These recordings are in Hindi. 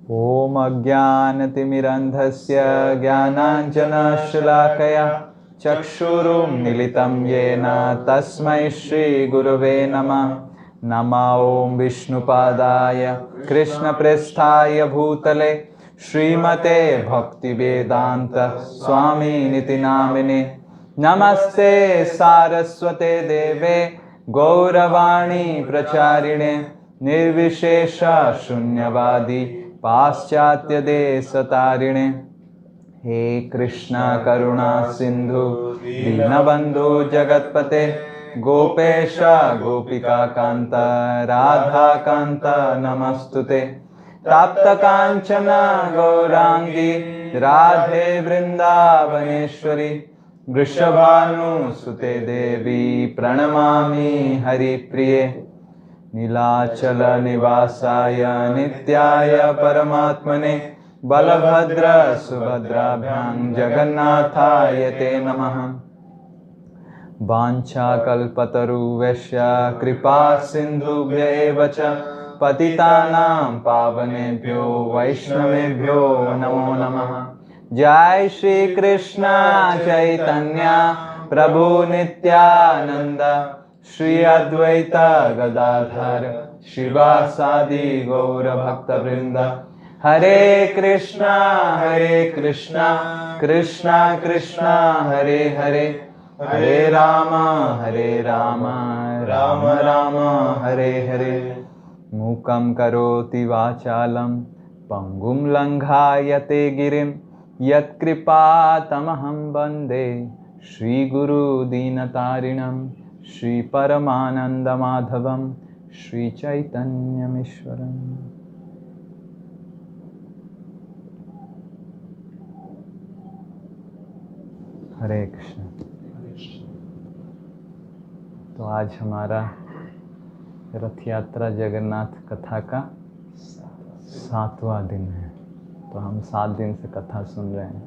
ॐ अज्ञानतिमिरन्धस्य ज्ञानाञ्जनशलाकया चक्षुरुन्मीलितं येन तस्मै श्रीगुरवे नमः। नमः ॐ विष्णुपादाय कृष्णप्रेष्ठाय भूतले श्रीमते भक्तिवेदान्त स्वामिनिति नामिने। नमस्ते सारस्वते देवे गौरवाणी प्रचारिणे निर्विशेष शून्यवादी पाश्चात्य देशतारिणे। हे कृष्ण करुणा सिंधु दीनबंधु जगतपते गोपेश गोपिका कांत राधा कांत नमस्तुते। ताप्त कांचन गौरांगी राधे वृंदावनेश्वरी वृषभानुसुते देवी प्रणमामि हरिप्रिये। नीलाचल निवासाय नित्याय परमात्मने बलभद्र सुभद्राभ्यां जगन्नाथाय ते नमः। वाञ्छाकल्पतरुभ्यश्च कृपा सिन्धुभ्य एव च पतितानां पावनेभ्यो वैष्णवेभ्यो नमो नमः। जय श्री कृष्ण चैतन्य प्रभु नित्यानंद श्री अद्वैत गदाधर शिवासादि गौर भक्तवृंद। हरे कृष्णा कृष्णा कृष्णा हरे हरे, हरे राम राम राम हरे हरे। मूकं करोति वाचालं पंगुं लंघायते गिरिं यत्कृपातमहं वन्दे श्रीगुरुदीनतारिणं श्री परमानंद माधवम श्री चैतन्यमीश्वरम। हरे कृष्ण। तो आज हमारा रथ यात्रा जगन्नाथ कथा का 7वां दिन है। तो हम 7 दिन से कथा सुन रहे हैं।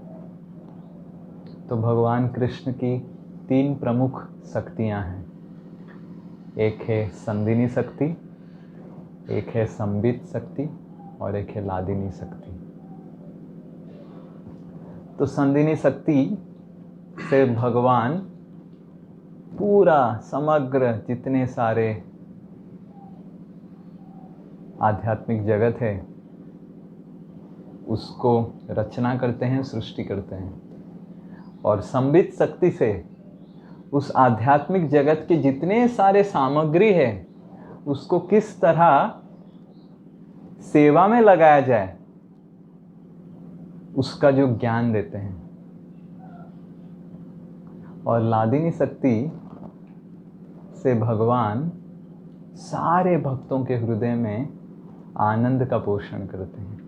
तो भगवान कृष्ण की 3 प्रमुख शक्तियां हैं। एक है संदिनी शक्ति, एक है संबित शक्ति और एक है लादिनी शक्ति। तो संदिनी शक्ति से भगवान पूरा समग्र जितने सारे आध्यात्मिक जगत है उसको रचना करते हैं, सृष्टि करते हैं। और संबित शक्ति से उस आध्यात्मिक जगत के जितने सारे सामग्री है उसको किस तरह सेवा में लगाया जाए उसका जो ज्ञान देते हैं। और लादिनी शक्ति से भगवान सारे भक्तों के हृदय में आनंद का पोषण करते हैं।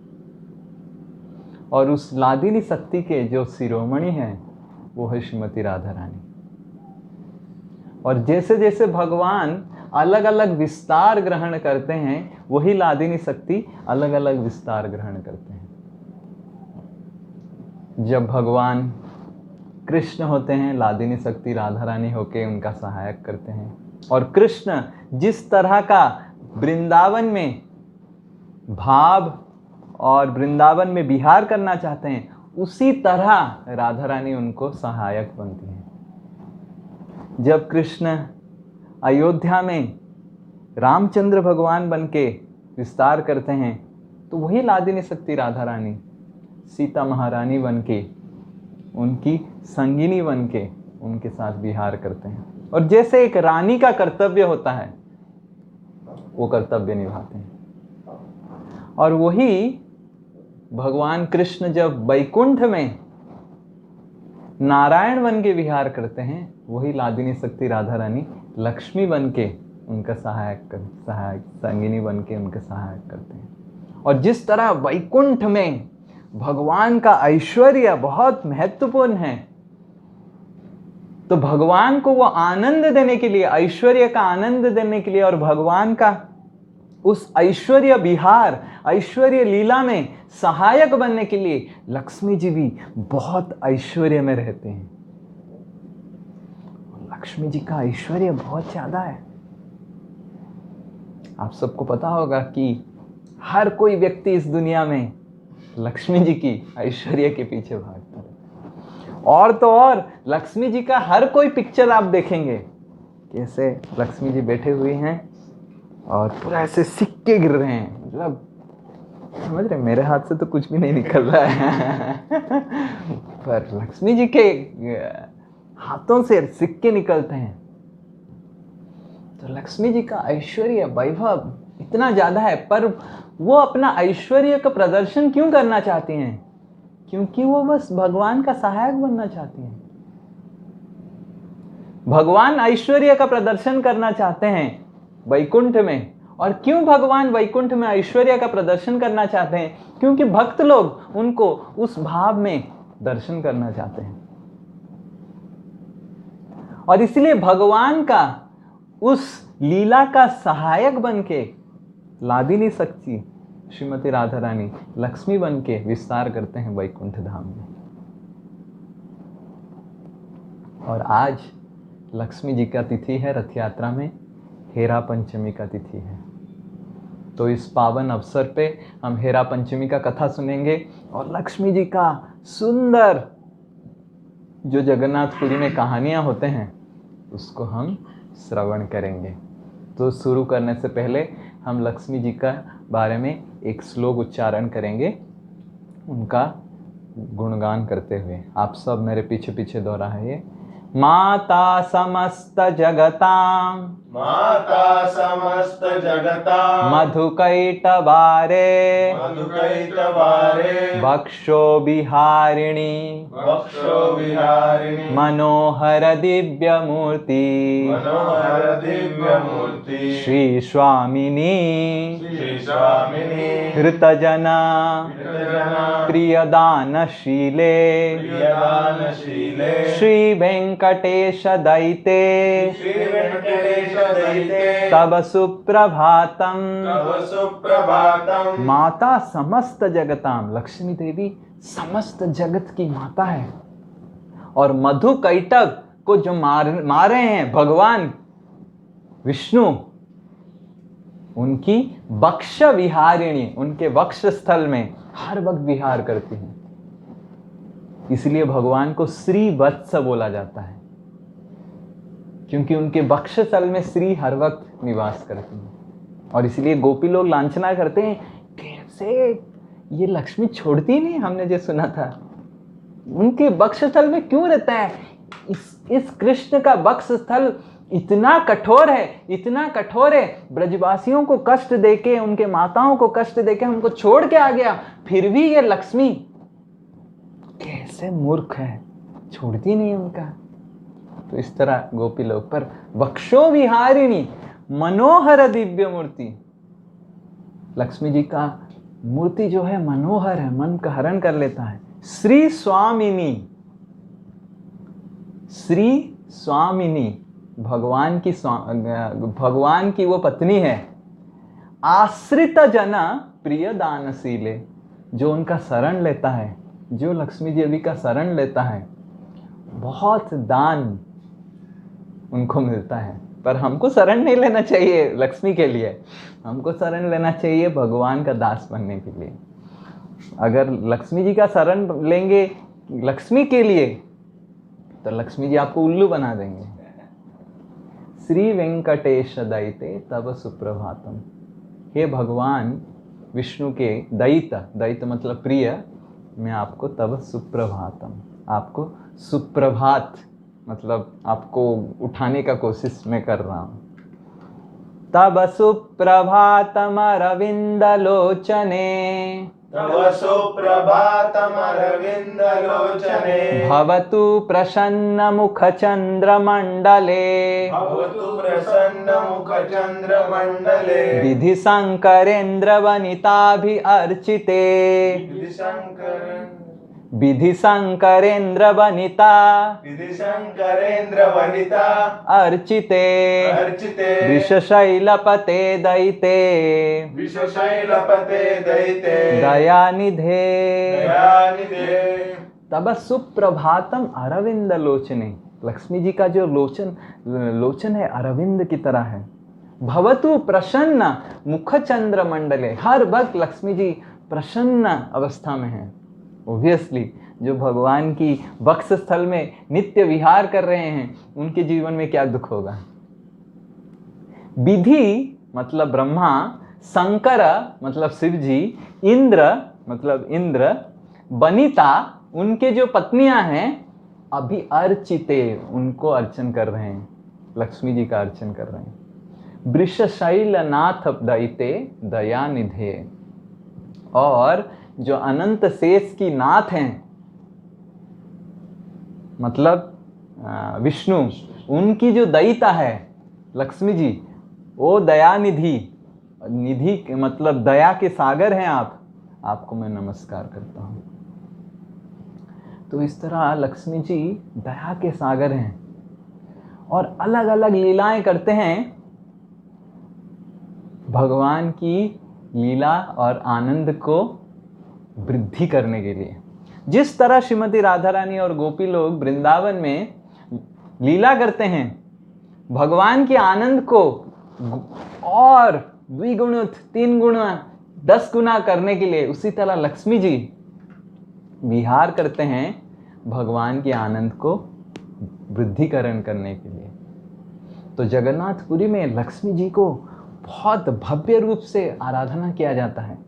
और उस लादिनी शक्ति के जो शिरोमणि हैं वो है श्रीमती राधा रानी। और जैसे जैसे भगवान अलग अलग विस्तार ग्रहण करते हैं वही लादिनी शक्ति अलग अलग विस्तार ग्रहण करते हैं। जब भगवान कृष्ण होते हैं लादिनी शक्ति राधा रानी होके उनका सहायक करते हैं। और कृष्ण जिस तरह का वृंदावन में भाव और वृंदावन में विहार करना चाहते हैं उसी तरह राधा रानी उनको सहायक बनती है। जब कृष्ण अयोध्या में रामचंद्र भगवान बनके विस्तार करते हैं तो वही लादिनी शक्ति राधा रानी सीता महारानी बनके उनकी संगिनी बनके उनके साथ विहार करते हैं। और जैसे एक रानी का कर्तव्य होता है वो कर्तव्य निभाते हैं। और वही भगवान कृष्ण जब वैकुंठ में नारायण बन के विहार करते हैं वही लादिनी शक्ति राधा रानी लक्ष्मी बन के उनका सहायक संगिनी बन के उनका सहायक करते हैं। और जिस तरह वैकुंठ में भगवान का ऐश्वर्य बहुत महत्वपूर्ण है तो भगवान को वो आनंद देने के लिए, ऐश्वर्य का आनंद देने के लिए और भगवान का उस ऐश्वर्य विहार, ऐश्वर्य लीला में सहायक बनने के लिए लक्ष्मी जी भी बहुत ऐश्वर्य में रहते हैं। लक्ष्मी जी का ऐश्वर्य बहुत ज्यादा है। आप सबको पता होगा कि हर कोई व्यक्ति इस दुनिया में लक्ष्मी जी की ऐश्वर्य के पीछे भागता रहता है। और तो और लक्ष्मी जी का हर कोई पिक्चर आप देखेंगे, कैसे लक्ष्मी जी बैठे हुए हैं और पूरा ऐसे सिक्के गिर रहे हैं, मतलब समझ रहे, मेरे हाथ से तो कुछ भी नहीं निकल रहा है पर लक्ष्मी जी के हाथों से सिक्के निकलते हैं। तो लक्ष्मी जी का ऐश्वर्य वैभव इतना ज्यादा है, पर वो अपना ऐश्वर्य का प्रदर्शन क्यों करना चाहती हैं? क्योंकि वो बस भगवान का सहायक बनना चाहती हैं। भगवान ऐश्वर्य का प्रदर्शन करना चाहते हैं वैकुंठ में। और क्यों भगवान वैकुंठ में ऐश्वर्य का प्रदर्शन करना चाहते हैं? क्योंकि भक्त लोग उनको उस भाव में दर्शन करना चाहते हैं। और इसलिए भगवान का उस लीला का सहायक बनके लादिनी शक्ति श्रीमती राधा रानी लक्ष्मी बनके विस्तार करते हैं वैकुंठ धाम में। और आज लक्ष्मी जी का तिथि है रथ यात्रा में, हेरा पंचमी का तिथि है। तो इस पावन अवसर पे हम हेरा पंचमी का कथा सुनेंगे और लक्ष्मी जी का सुंदर जो जगन्नाथपुरी में कहानियां होते हैं उसको हम श्रवण करेंगे। तो शुरू करने से पहले हम लक्ष्मी जी का बारे में एक श्लोक उच्चारण करेंगे, उनका गुणगान करते हुए। आप सब मेरे पीछे पीछे दोहराइए। माता समस्त जगतां, माता समस्त जगतां, मधुकैटभारे, मधुकैटभारे, वक्षो विहारिणी, वक्षो विहारिणी, मनोहर दिव्य मूर्ति, मनोहर दिव्य मूर्ति, श्री स्वामिनी, श्री स्वामिनी, हृतजना, हृतजना, प्रियदानशीले, प्रियदानशीले, श्री वेंकटेश दैते, श्री वेंकटेश दैते, तब सुप्रभातम। तव सुप्रभातम। माता समस्त जगताम, लक्ष्मी देवी समस्त जगत की माता है। और मधु कैटभ को जो मारे हैं भगवान विष्णु, उनकी वक्ष विहारिणी, उनके वक्ष स्थल में हर वक्त विहार करती हैं। इसलिए भगवान को श्री वत्स बोला जाता है, क्योंकि उनके वक्ष स्थल में श्री हर वक्त निवास करती हैं। और इसलिए गोपी लोग लांछना करते हैं, कैसे ये लक्ष्मी छोड़ती नहीं, हमने जो सुना था उनके वक्ष स्थल में क्यों रहता है। इस कृष्ण का वक्ष स्थल इतना कठोर है, इतना कठोर है, ब्रजवासियों को कष्ट देके, उनके माताओं को कष्ट देके हमको छोड़ के आ गया, फिर भी ये लक्ष्मी कैसे मूर्ख है, छोड़ती नहीं उनका। तो इस तरह गोपी लोग, पर वक्षो विहारिणी, मनोहर दिव्य मूर्ति, लक्ष्मी जी का मूर्ति जो है मनोहर है, मन का हरण कर लेता है। श्री स्वामिनी, श्री स्वामिनी भगवान की वो पत्नी है। आश्रित जना प्रिय दानशीले, जो उनका शरण लेता है, जो लक्ष्मी देवी का शरण लेता है, बहुत दान उनको मिलता है। पर हमको शरण नहीं लेना चाहिए लक्ष्मी के लिए, हमको शरण लेना चाहिए भगवान का दास बनने के लिए। अगर लक्ष्मी जी का शरण लेंगे लक्ष्मी के लिए तो लक्ष्मी जी आपको उल्लू बना देंगे। श्री वेंकटेश दैते तब सुप्रभातम, हे भगवान विष्णु के दैत, दैत मतलब प्रिय, मैं आपको तब सुप्रभातम, आपको सुप्रभात मतलब आपको उठाने का कोशिश मैं कर रहा हूं। तब सुप्रभातम अरविंद लोचने, तव सुप्रभातम अरविंद लोचने, भवतु प्रसन्न मुख चंद्र मंडले, भवतु प्रसन्न मुख चंद्र मंडले, विधि शंकरेन्द्र वनिताभि अर्चिते, विधि शंकरेन्द्र वनिता, विधि शंकरेन्द्र वनिता, अर्चिते, अर्चिते, वृषशैलपते दैते, विषशैलपते दैते, दयानिधे, दयानिधे। तब सुप्रभातम अरविंद लोचने, लक्ष्मी जी का जो लोचन है अरविंद की तरह है। भवतु प्रसन्न मुख चंद्र मंडले, हर वक्त लक्ष्मी जी प्रसन्न अवस्था में हैं। ओब्वियसली जो भगवान की वक्ष स्थल में नित्य विहार कर रहे हैं उनके जीवन में क्या दुख होगा। विधि मतलब ब्रह्मा, शंकर मतलब शिव जी, इंद्र मतलब इंद्र, वनिता उनके जो पत्नियां हैं अभी अर्चिते उनको अर्चन कर रहे हैं, लक्ष्मी जी का अर्चन कर रहे हैं। वृषशैल नाथ दयिते दया निधे, और जो अनंत शेष की नाथ हैं मतलब विष्णु, उनकी जो दयिता है लक्ष्मी जी, वो दया निधि, निधि मतलब दया के सागर हैं आप, आपको मैं नमस्कार करता हूँ। तो इस तरह लक्ष्मी जी दया के सागर हैं और अलग अलग लीलाएं करते हैं भगवान की लीला और आनंद को वृद्धि करने के लिए। जिस तरह श्रीमती राधा रानी और गोपी लोग वृंदावन में लीला करते हैं भगवान के आनंद को और द्विगुणित, 3 गुना, 10 गुना करने के लिए, उसी तरह लक्ष्मी जी विहार करते हैं भगवान के आनंद को वृद्धिकरण करने के लिए। तो जगन्नाथपुरी में लक्ष्मी जी को बहुत भव्य रूप से आराधना किया जाता है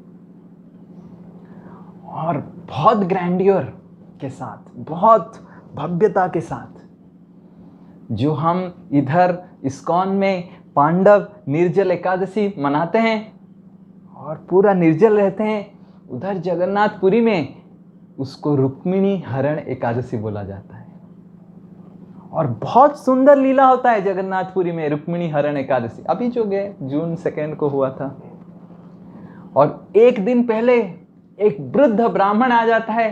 और बहुत ग्रैंडियर के साथ, बहुत भव्यता के साथ। जो हम इधर इस्कॉन में पांडव निर्जल एकादशी मनाते हैं और पूरा निर्जल रहते हैं, उधर जगन्नाथपुरी में उसको रुक्मिणी हरण एकादशी बोला जाता है। और बहुत सुंदर लीला होता है जगन्नाथपुरी में रुक्मिणी हरण एकादशी, अभी जो गए जून 2 को हुआ था। और एक दिन पहले एक वृद्ध ब्राह्मण आ जाता है,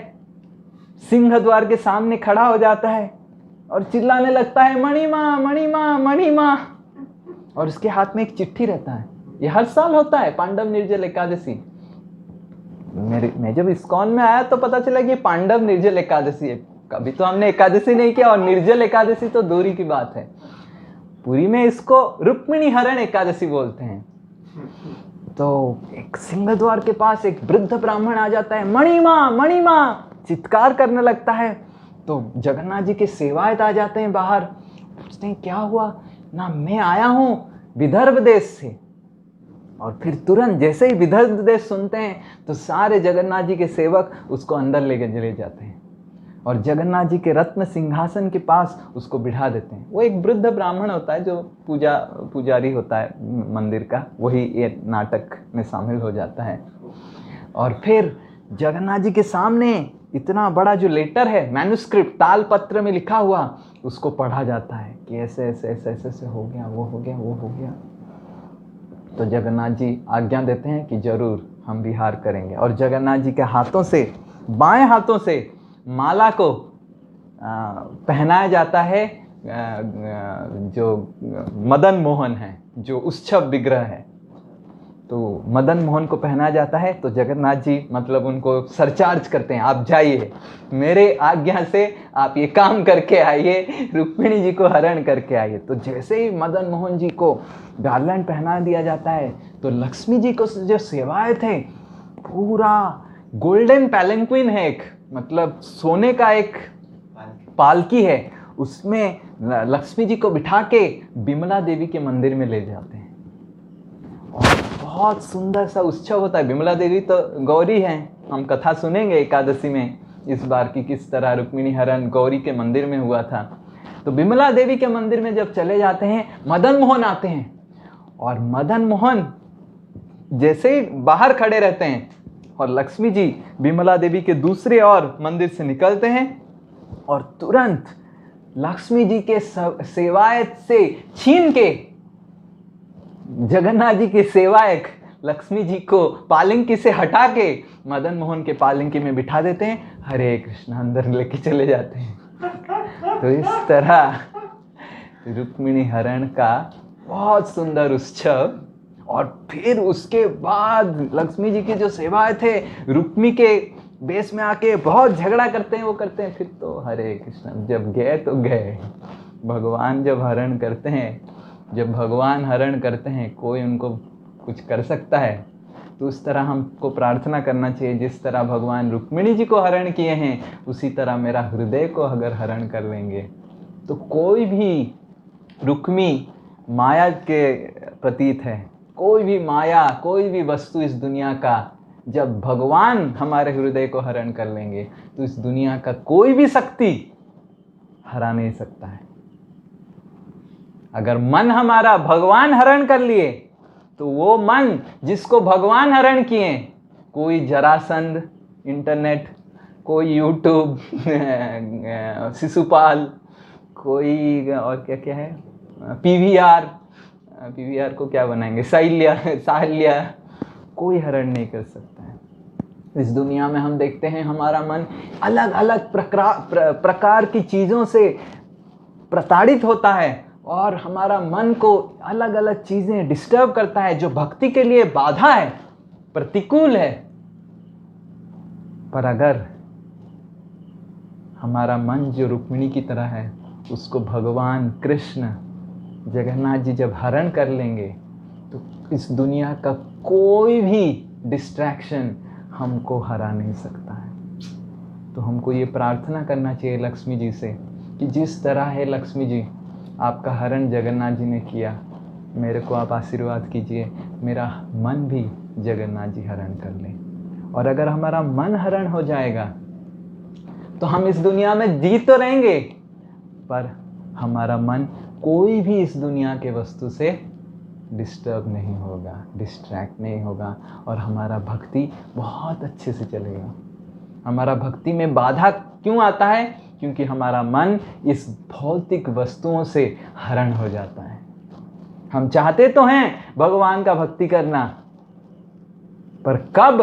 सिंह द्वार के सामने खड़ा हो जाता है और चिल्लाने लगता है मणिमा मणिमा मणिमा, और उसके हाथ में एक चिट्ठी रहता है। ये हर साल होता है पांडव निर्जल एकादशी। मैं जब इस्कॉन में आया तो पता चला कि पांडव निर्जल एकादशी है। कभी तो हमने एकादशी नहीं किया और निर्जल एकादशी तो दूरी की बात है। पुरी में इसको रुक्मिणी हरण एकादशी बोलते हैं। तो एक सिंह द्वार के पास एक वृद्ध ब्राह्मण आ जाता है, मणिमा मणिमा चित्कार करने लगता है। तो जगन्नाथ जी के सेवायत आ जाते हैं बाहर, पूछते हैं क्या हुआ ना, मैं आया हूं विदर्भ देश से। और फिर तुरंत जैसे ही विदर्भ देश सुनते हैं तो सारे जगन्नाथ जी के सेवक उसको अंदर लेके चले जाते हैं और जगन्नाथ जी के रत्न सिंहासन के पास उसको बिठा देते हैं। वो एक वृद्ध ब्राह्मण होता है जो पुजारी होता है मंदिर का, वही ये नाटक में शामिल हो जाता है। और फिर जगन्नाथ जी के सामने इतना बड़ा जो लेटर है, मैन्युस्क्रिप्ट ताल पत्र में लिखा हुआ, उसको पढ़ा जाता है कि ऐसे ऐसे ऐसे ऐसे ऐसे हो गया, वो हो गया, वो हो गया। तो जगन्नाथ जी आज्ञा देते हैं कि जरूर हम विहार करेंगे। और जगन्नाथ जी के हाथों से, बाएं हाथों से माला को पहनाया जाता है जो मदन मोहन है, जो उच्छब विग्रह है, तो मदन मोहन को पहनाया जाता है। तो जगन्नाथ जी मतलब उनको सरचार्ज करते हैं, आप जाइए, मेरे आज्ञा से आप ये काम करके आइए, रुक्मिणी जी को हरण करके आइए। तो जैसे ही मदन मोहन जी को गार्लैंड पहना दिया जाता है तो लक्ष्मी जी को जो सेवाएं थे, पूरा गोल्डन पैलेंक्विन है, एक मतलब सोने का एक पालकी है, उसमें लक्ष्मी जी को बिठा के बिमला देवी के मंदिर में ले जाते हैं और बहुत सुंदर सा उत्सव होता है। बिमला देवी तो गौरी हैं, हम कथा सुनेंगे एकादशी में इस बार की किस तरह रुक्मिणी हरण गौरी के मंदिर में हुआ था। तो बिमला देवी के मंदिर में जब चले जाते हैं, मदन मोहन आते हैं और मदन मोहन जैसे ही बाहर खड़े रहते हैं और लक्ष्मी जी बिमला देवी के दूसरे ओर मंदिर से निकलते हैं और तुरंत लक्ष्मी जी के सेवायत से छीन के जगन्नाथ जी के सेवायक लक्ष्मी जी को पालंकी से हटा के मदन मोहन के पालंकी में बिठा देते हैं, हरे कृष्ण अंदर लेके चले जाते हैं। तो इस तरह रुक्मिणी हरण का बहुत सुंदर उत्सव। और फिर उसके बाद लक्ष्मी जी की जो सेवाएं थे, रुक्मी के बेस में आके बहुत झगड़ा करते हैं, वो करते हैं, फिर तो हरे कृष्ण, जब गए तो गए। भगवान जब हरण करते हैं, जब भगवान हरण करते हैं, कोई उनको कुछ कर सकता है? तो उस तरह हमको प्रार्थना करना चाहिए, जिस तरह भगवान रुक्मिणी जी को हरण किए हैं उसी तरह मेरा हृदय को अगर हरण कर लेंगे तो कोई भी, रुक्मी माया के प्रतीत है, कोई भी माया, कोई भी वस्तु इस दुनिया का जब भगवान हमारे हृदय को हरण कर लेंगे तो इस दुनिया का कोई भी शक्ति हरा नहीं सकता है। अगर मन हमारा भगवान हरण कर लिए तो वो मन जिसको भगवान हरण किए, कोई जरासंध, इंटरनेट, कोई यूट्यूब, शिशुपाल, कोई और क्या क्या है, पीवीआर को क्या बनाएंगे, साहिल्या, कोई हरण नहीं कर सकता है। इस दुनिया में हम देखते हैं हमारा मन अलग अलग प्रकार की चीज़ों से प्रताड़ित होता है और हमारा मन को अलग अलग चीज़ें डिस्टर्ब करता है जो भक्ति के लिए बाधा है, प्रतिकूल है। पर अगर हमारा मन जो रुक्मिणी की तरह है उसको भगवान कृष्ण जगन्नाथ जी जब हरण कर लेंगे तो इस दुनिया का कोई भी डिस्ट्रैक्शन हमको हरा नहीं सकता है। तो हमको ये प्रार्थना करना चाहिए लक्ष्मी जी से कि जिस तरह है लक्ष्मी जी, आपका हरण जगन्नाथ जी ने किया, मेरे को आप आशीर्वाद कीजिए मेरा मन भी जगन्नाथ जी हरण कर लें। और अगर हमारा मन हरण हो जाएगा तो हम इस दुनिया में जी तो रहेंगे पर हमारा मन कोई भी इस दुनिया के वस्तु से डिस्टर्ब नहीं होगा, डिस्ट्रैक्ट नहीं होगा और हमारा भक्ति बहुत अच्छे से चलेगा। हमारा भक्ति में बाधा क्यों आता है? क्योंकि हमारा मन इस भौतिक वस्तुओं से हरण हो जाता है। हम चाहते तो हैं भगवान का भक्ति करना, पर कब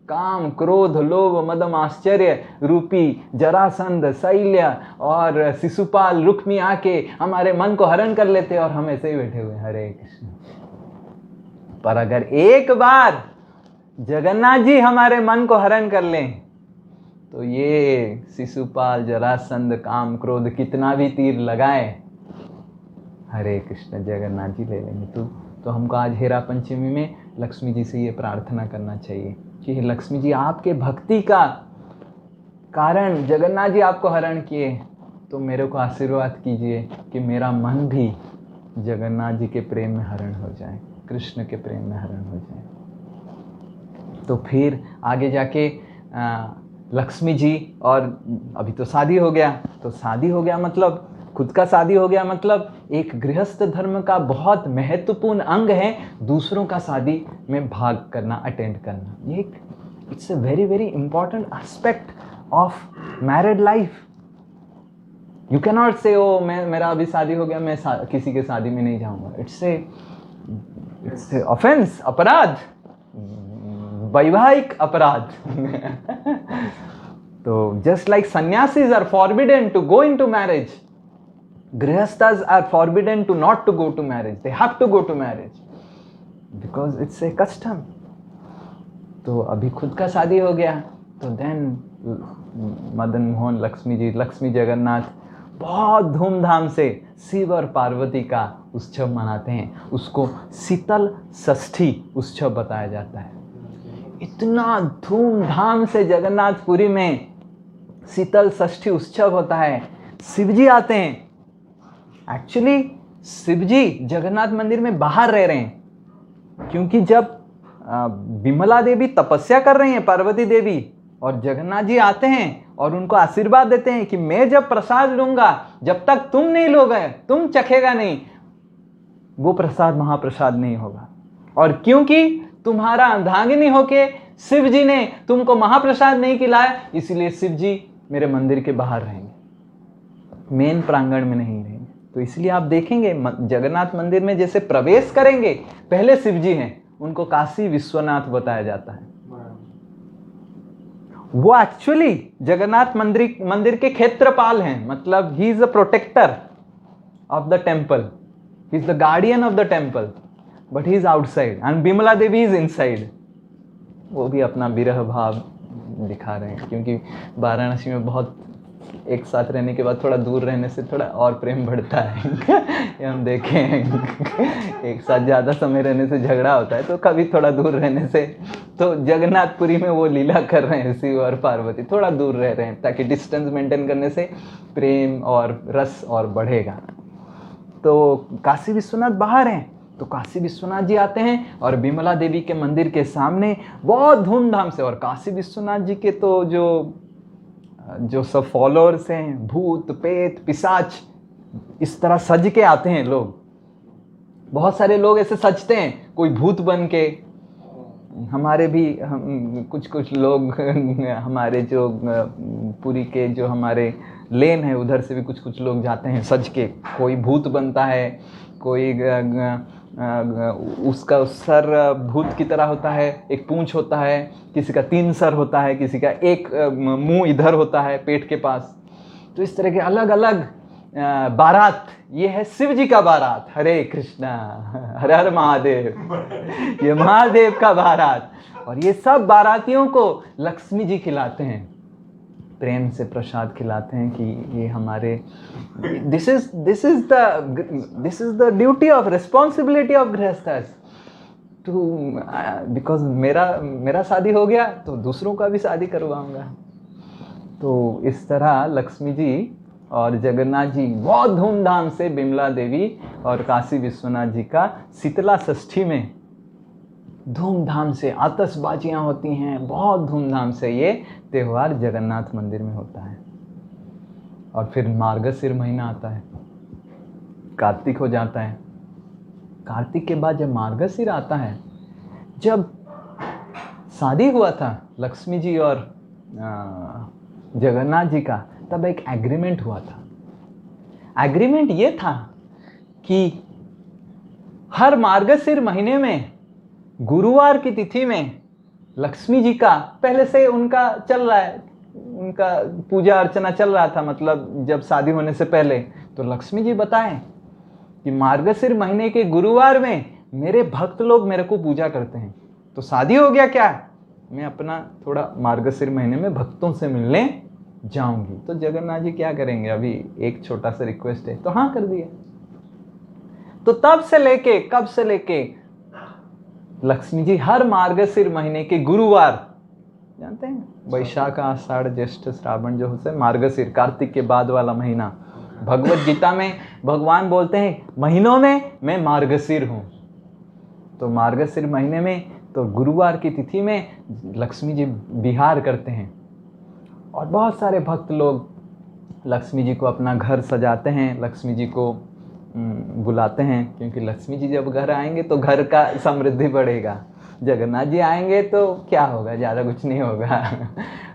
काम, क्रोध, लोभ, मदम, आश्चर्य रूपी जरासंध, शैल्य और शिशुपाल, रुक्मी आके हमारे मन को हरण कर लेते और हम ऐसे ही बैठे हुए हरे कृष्ण। पर अगर एक बार जगन्नाथ जी हमारे मन को हरण कर लें तो ये शिशुपाल, जरासंध, काम, क्रोध कितना भी तीर लगाए, हरे कृष्ण जगन्नाथ जी ले लेंगे। तो हमको आज हेरा पंचमी में लक्ष्मी जी से ये प्रार्थना करना चाहिए कि लक्ष्मी जी आपके भक्ति का कारण जगन्नाथ जी आपको हरण किए, तो मेरे को आशीर्वाद कीजिए कि मेरा मन भी जगन्नाथ जी के प्रेम में हरण हो जाए, कृष्ण के प्रेम में हरण हो जाए। तो फिर आगे जाके लक्ष्मी जी, और अभी तो शादी हो गया, तो शादी हो गया मतलब खुद का शादी हो गया, मतलब एक गृहस्थ धर्म का बहुत महत्वपूर्ण अंग है दूसरों का शादी में भाग करना, अटेंड करना। ये it's a very very important aspect of married life. You can not से ओ मेरा अभी शादी हो गया, मैं किसी के शादी में नहीं जाऊंगा। इट्स ए ऑफेंस, अपराध, वैवाहिक अपराध। तो just like sanyasis are forbidden to go into marriage, Grihasthas are forbidden to not to go to marriage. They have to go to marriage because it's a custom. तो अभी खुद का शादी हो गया तो देन मदन मोहन, लक्ष्मी जी, लक्ष्मी जगन्नाथ बहुत धूमधाम से शिव और पार्वती का उत्सव मनाते हैं। उसको शीतल षष्ठी उत्सव बताया जाता है। इतना धूमधाम से जगन्नाथपुरी में शीतल षष्ठी उत्सव होता है। शिवजी आते हैं। एक्चुअली शिवजी जगन्नाथ मंदिर में बाहर रह रहे हैं, क्योंकि जब विमला देवी तपस्या कर रही हैं, पार्वती देवी, और जगन्नाथ जी आते हैं और उनको आशीर्वाद देते हैं कि मैं जब प्रसाद लूंगा, जब तक तुम नहीं लोगे, तुम चखेगा नहीं, वो प्रसाद महाप्रसाद नहीं होगा। और क्योंकि तुम्हारा अर्धांगिनी होके शिव जी ने तुमको महाप्रसाद नहीं खिलाया, इसलिए शिव जी मेरे मंदिर के बाहर रहेंगे, मेन प्रांगण में नहीं रहेंगे। तो इसलिए आप देखेंगे जगन्नाथ मंदिर में जैसे प्रवेश करेंगे, पहले शिव जी हैं, उनको काशी विश्वनाथ बताया जाता है। वो एक्चुअली जगन्नाथ मंदिर के क्षेत्रपाल हैं, मतलब he is a protector of the temple, he is the guardian of the temple, but he is outside and Vimala Devi is inside. वो भी अपना विरह भाव दिखा रहे हैं, क्योंकि वाराणसी में बहुत एक साथ रहने के बाद थोड़ा दूर रहने से थोड़ा और प्रेम बढ़ता है। ये हम देखे हैं, एक साथ ज़्यादा समय रहने से झगड़ा होता है, तो कभी थोड़ा दूर रहने से, तो जगन्नाथपुरी में वो लीला कर रहे हैं शिव और पार्वती, थोड़ा दूर रह रहे हैं ताकि डिस्टेंस मेंटेन करने से प्रेम और रस और बढ़ेगा। तो काशी विश्वनाथ बाहर हैं, तो काशी विश्वनाथ जी आते हैं और विमला देवी के मंदिर के सामने बहुत धूमधाम से, और काशी विश्वनाथ जी के तो जो सब फॉलोअर्स हैं, भूत पेत पिशाच, इस तरह सज के आते हैं लोग। बहुत सारे लोग ऐसे सजते हैं, कोई भूत बन के, हमारे भी कुछ लोग हमारे जो पुरी के जो हमारे लेन है उधर से भी कुछ लोग जाते हैं सज के, कोई भूत बनता है, कोई उसका सर भूत की तरह होता है, एक पूंछ होता है, किसी का 3 सर होता है, किसी का एक मुंह इधर होता है पेट के पास। तो इस तरह के अलग अलग बारात, ये है शिव जी का बारात, हरे कृष्णा हर हर महादेव, ये महादेव का बारात। और ये सब बारातियों को लक्ष्मी जी खिलाते हैं, प्रेम से प्रसाद खिलाते हैं कि ये हमारे this is the duty of responsibility of grihasthas too, because मेरा शादी हो गया तो दूसरों का भी शादी करवाऊंगा। तो इस तरह लक्ष्मी जी और जगन्नाथ जी बहुत धूमधाम से विमला देवी और काशी विश्वनाथ जी का शीतला षष्ठी में धूमधाम से आतिशबाजियाँ होती हैं, बहुत धूमधाम से ये त्यौहार जगन्नाथ मंदिर में होता है। और फिर मार्गशीर महीना आता है, कार्तिक हो जाता है। कार्तिक के बाद जब मार्गशीर आता है, जब शादी हुआ था लक्ष्मी जी और जगन्नाथ जी का, तब एक एग्रीमेंट हुआ था। एग्रीमेंट ये था कि हर मार्गशीर महीने में गुरुवार की तिथि में लक्ष्मी जी का, पहले से उनका चल रहा है, उनका पूजा अर्चना चल रहा था, मतलब जब शादी होने से पहले, तो लक्ष्मी जी बताएं कि मार्गशीर महीने के गुरुवार में मेरे भक्त लोग मेरे को पूजा करते हैं, तो शादी हो गया क्या, मैं अपना थोड़ा मार्गशीर महीने में भक्तों से मिलने जाऊंगी। तो जगन्नाथ जी क्या करेंगे, अभी एक छोटा सा रिक्वेस्ट है, तो हाँ कर दिया। तो तब से लेके, कब से लेके लक्ष्मी जी हर मार्गशीर महीने के गुरुवार, जानते हैं वैशाख आषाढ़ ज्येष्ठ श्रावण जो होता है मार्गशीर, कार्तिक के बाद वाला महीना, भगवत गीता में भगवान बोलते हैं महीनों में मैं मार्गशीर हूँ। तो मार्गशीर महीने में तो गुरुवार की तिथि में लक्ष्मी जी विहार करते हैं, और बहुत सारे भक्त लोग लक्ष्मी जी को अपना घर सजाते हैं, लक्ष्मी जी को बुलाते हैं, क्योंकि लक्ष्मी जी जब घर आएंगे तो घर का समृद्धि बढ़ेगा। जगन्नाथ जी आएंगे तो क्या होगा, ज़्यादा कुछ नहीं होगा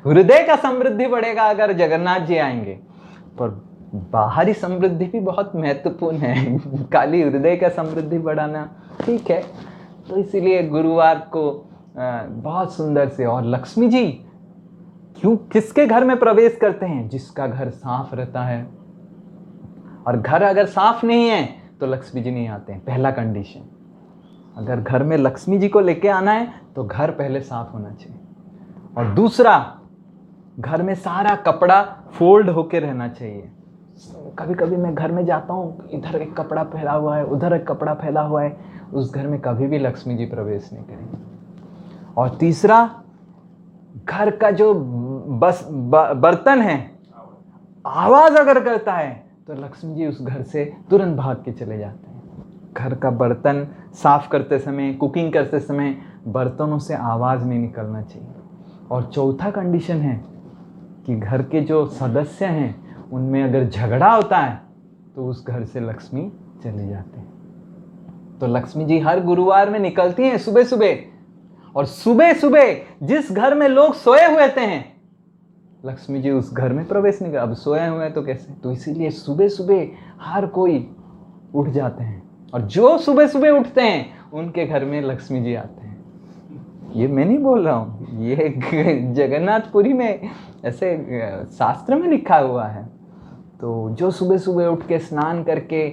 हृदय का समृद्धि बढ़ेगा अगर जगन्नाथ जी आएंगे, पर बाहरी समृद्धि भी बहुत महत्वपूर्ण है खाली हृदय का समृद्धि बढ़ाना ठीक है। तो इसीलिए गुरुवार को बहुत सुंदर से, और लक्ष्मी जी क्यों किसके घर में प्रवेश करते हैं, जिसका घर साफ रहता है, और घर अगर साफ नहीं है तो लक्ष्मी जी नहीं आते हैं, पहला कंडीशन। अगर घर में लक्ष्मी जी को लेके आना है तो घर पहले साफ होना चाहिए, और दूसरा घर में सारा कपड़ा फोल्ड होके रहना चाहिए। कभी कभी मैं घर में जाता हूँ, इधर एक कपड़ा फैला हुआ है, उधर एक कपड़ा फैला हुआ है, उस घर में कभी भी लक्ष्मी जी प्रवेश नहीं करेंगे। और तीसरा, घर का जो बर्तन है आवाज अगर करता है तो लक्ष्मी जी उस घर से तुरंत भाग के चले जाते हैं। घर का बर्तन साफ करते समय, कुकिंग करते समय बर्तनों से आवाज नहीं निकलना चाहिए। और चौथा कंडीशन है कि घर के जो सदस्य हैं उनमें अगर झगड़ा होता है तो उस घर से लक्ष्मी चले जाते हैं। तो लक्ष्मी जी हर गुरुवार में निकलती हैं सुबह सुबह, और सुबह सुबह जिस घर में लोग सोए हुए थे हैं लक्ष्मी जी उस घर में प्रवेश नहीं कर। अब सोए हुए हैं तो कैसे, तो इसीलिए सुबह सुबह हर कोई उठ जाते हैं, और जो सुबह सुबह उठते हैं उनके घर में लक्ष्मी जी आते हैं। ये मैं नहीं बोल रहा हूँ, ये जगन्नाथपुरी में ऐसे शास्त्र में लिखा हुआ है। तो जो सुबह सुबह उठ के स्नान करके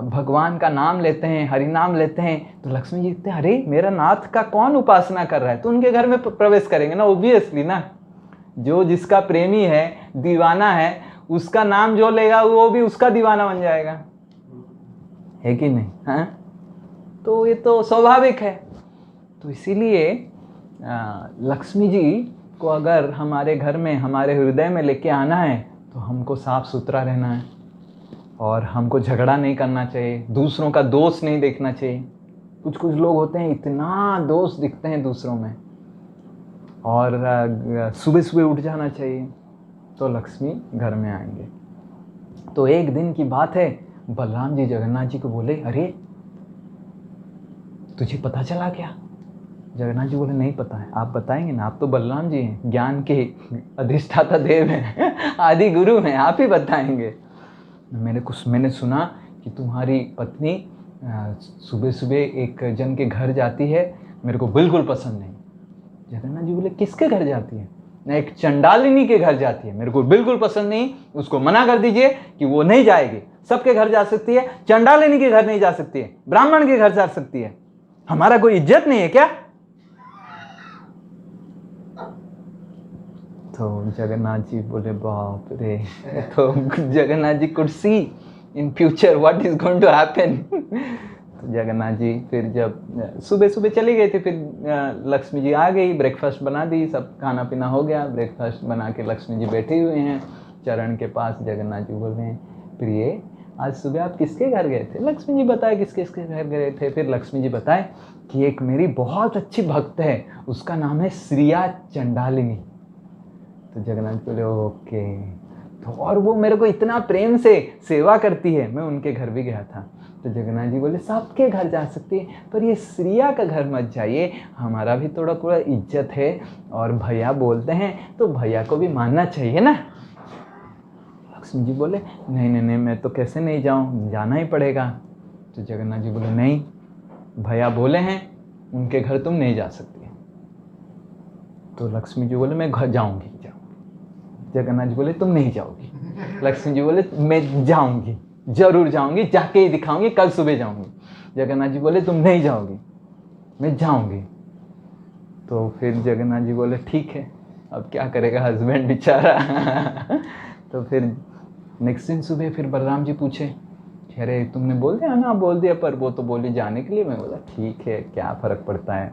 भगवान का नाम लेते हैं, हरि नाम लेते हैं, तो लक्ष्मी जी कहते हैं अरे मेरा नाथ का कौन उपासना कर रहा है, तो उनके घर में प्रवेश करेंगे ना, ऑब्वियसली ना। जो जिसका प्रेमी है, दीवाना है, उसका नाम जो लेगा वो भी उसका दीवाना बन जाएगा, है कि नहीं? हाँ, तो ये तो स्वाभाविक है। तो इसीलिए लक्ष्मी जी को अगर हमारे घर में, हमारे हृदय में लेके आना है तो हमको साफ सुथरा रहना है और हमको झगड़ा नहीं करना चाहिए, दूसरों का दोष नहीं देखना चाहिए। कुछ कुछ लोग होते हैं इतना दोष दिखते हैं दूसरों में, और सुबह सुबह उठ जाना चाहिए तो लक्ष्मी घर में आएंगे। तो एक दिन की बात है, बलराम जी जगन्नाथ जी को बोले, अरे तुझे पता चला क्या? जगन्नाथ जी बोले, नहीं पता है। आप बताएंगे ना, आप तो बलराम जी हैं, ज्ञान के अधिष्ठाता देव हैं, आदि गुरु हैं, आप ही बताएंगे। मैंने सुना कि तुम्हारी पत्नी सुबह सुबह एक जन के घर जाती है, मेरे को बिल्कुल पसंद नहीं। जगन्नाथ जी बोले, किसके घर जाती है? ना, एक चंडालिनी के घर जाती है, मेरे को बिल्कुल पसंद नहीं, उसको मना कर दीजिए कि वो नहीं जाएगी। सबके घर जा सकती है, चंडालिनी के घर नहीं जा सकती है, ब्राह्मण के घर जा सकती है। हमारा कोई इज्जत नहीं है क्या? तो जगन्नाथ जी बोले, बाप रे। तो Jagannath ji could see in future what is going to happen. तो जगन्नाथ जी फिर जब सुबह सुबह चली गई थी, फिर लक्ष्मी जी आ गई, ब्रेकफास्ट बना दी, सब खाना पीना हो गया। ब्रेकफास्ट बना के लक्ष्मी जी बैठे हुए हैं चरण के पास। जगन्नाथ जी बोल रहे हैं, प्रिय आज सुबह आप किसके घर गए थे? लक्ष्मी जी बताए किसके किसके घर गए थे। फिर लक्ष्मी जी बताए कि एक मेरी बहुत अच्छी भक्त है, उसका नाम है श्रिया चंडालिनी। तो जगन्नाथ बोले, ओके। तो और वो मेरे को इतना प्रेम से सेवा करती है, मैं उनके घर भी गया था। तो जगन्नाथ जी बोले, सबके घर जा सकती है, पर ये श्रिया का घर मत जाइए, हमारा भी थोड़ा थोड़ा इज्जत है, और भैया बोलते हैं तो भैया को भी मानना चाहिए ना। लक्ष्मी जी बोले, नहीं नहीं नहीं, मैं तो कैसे नहीं जाऊँ, जाना ही पड़ेगा। तो जगन्नाथ जी बोले, नहीं, भैया बोले हैं उनके घर तुम नहीं जा सकती। तो लक्ष्मी जी बोले, मैं घर जाऊँगी। जगन्नाथ जी बोले, तुम नहीं जाओगी। लक्ष्मी जी बोले, मैं जाऊंगी, जरूर जाऊंगी, जाके ही दिखाऊंगी, कल सुबह जाऊंगी। जगन्नाथ जी बोले, तुम नहीं जाओगी, मैं जाऊंगी। तो फिर जगन्नाथ जी बोले, ठीक है, अब क्या करेगा हस्बैंड बेचारा। तो फिर नेक्स्ट दिन सुबह फिर बलराम जी पूछे, अरे तुमने बोल दिया ना? बोल दिया, पर वो तो बोली जाने के लिए। मैं बोला, ठीक है, क्या फर्क पड़ता है,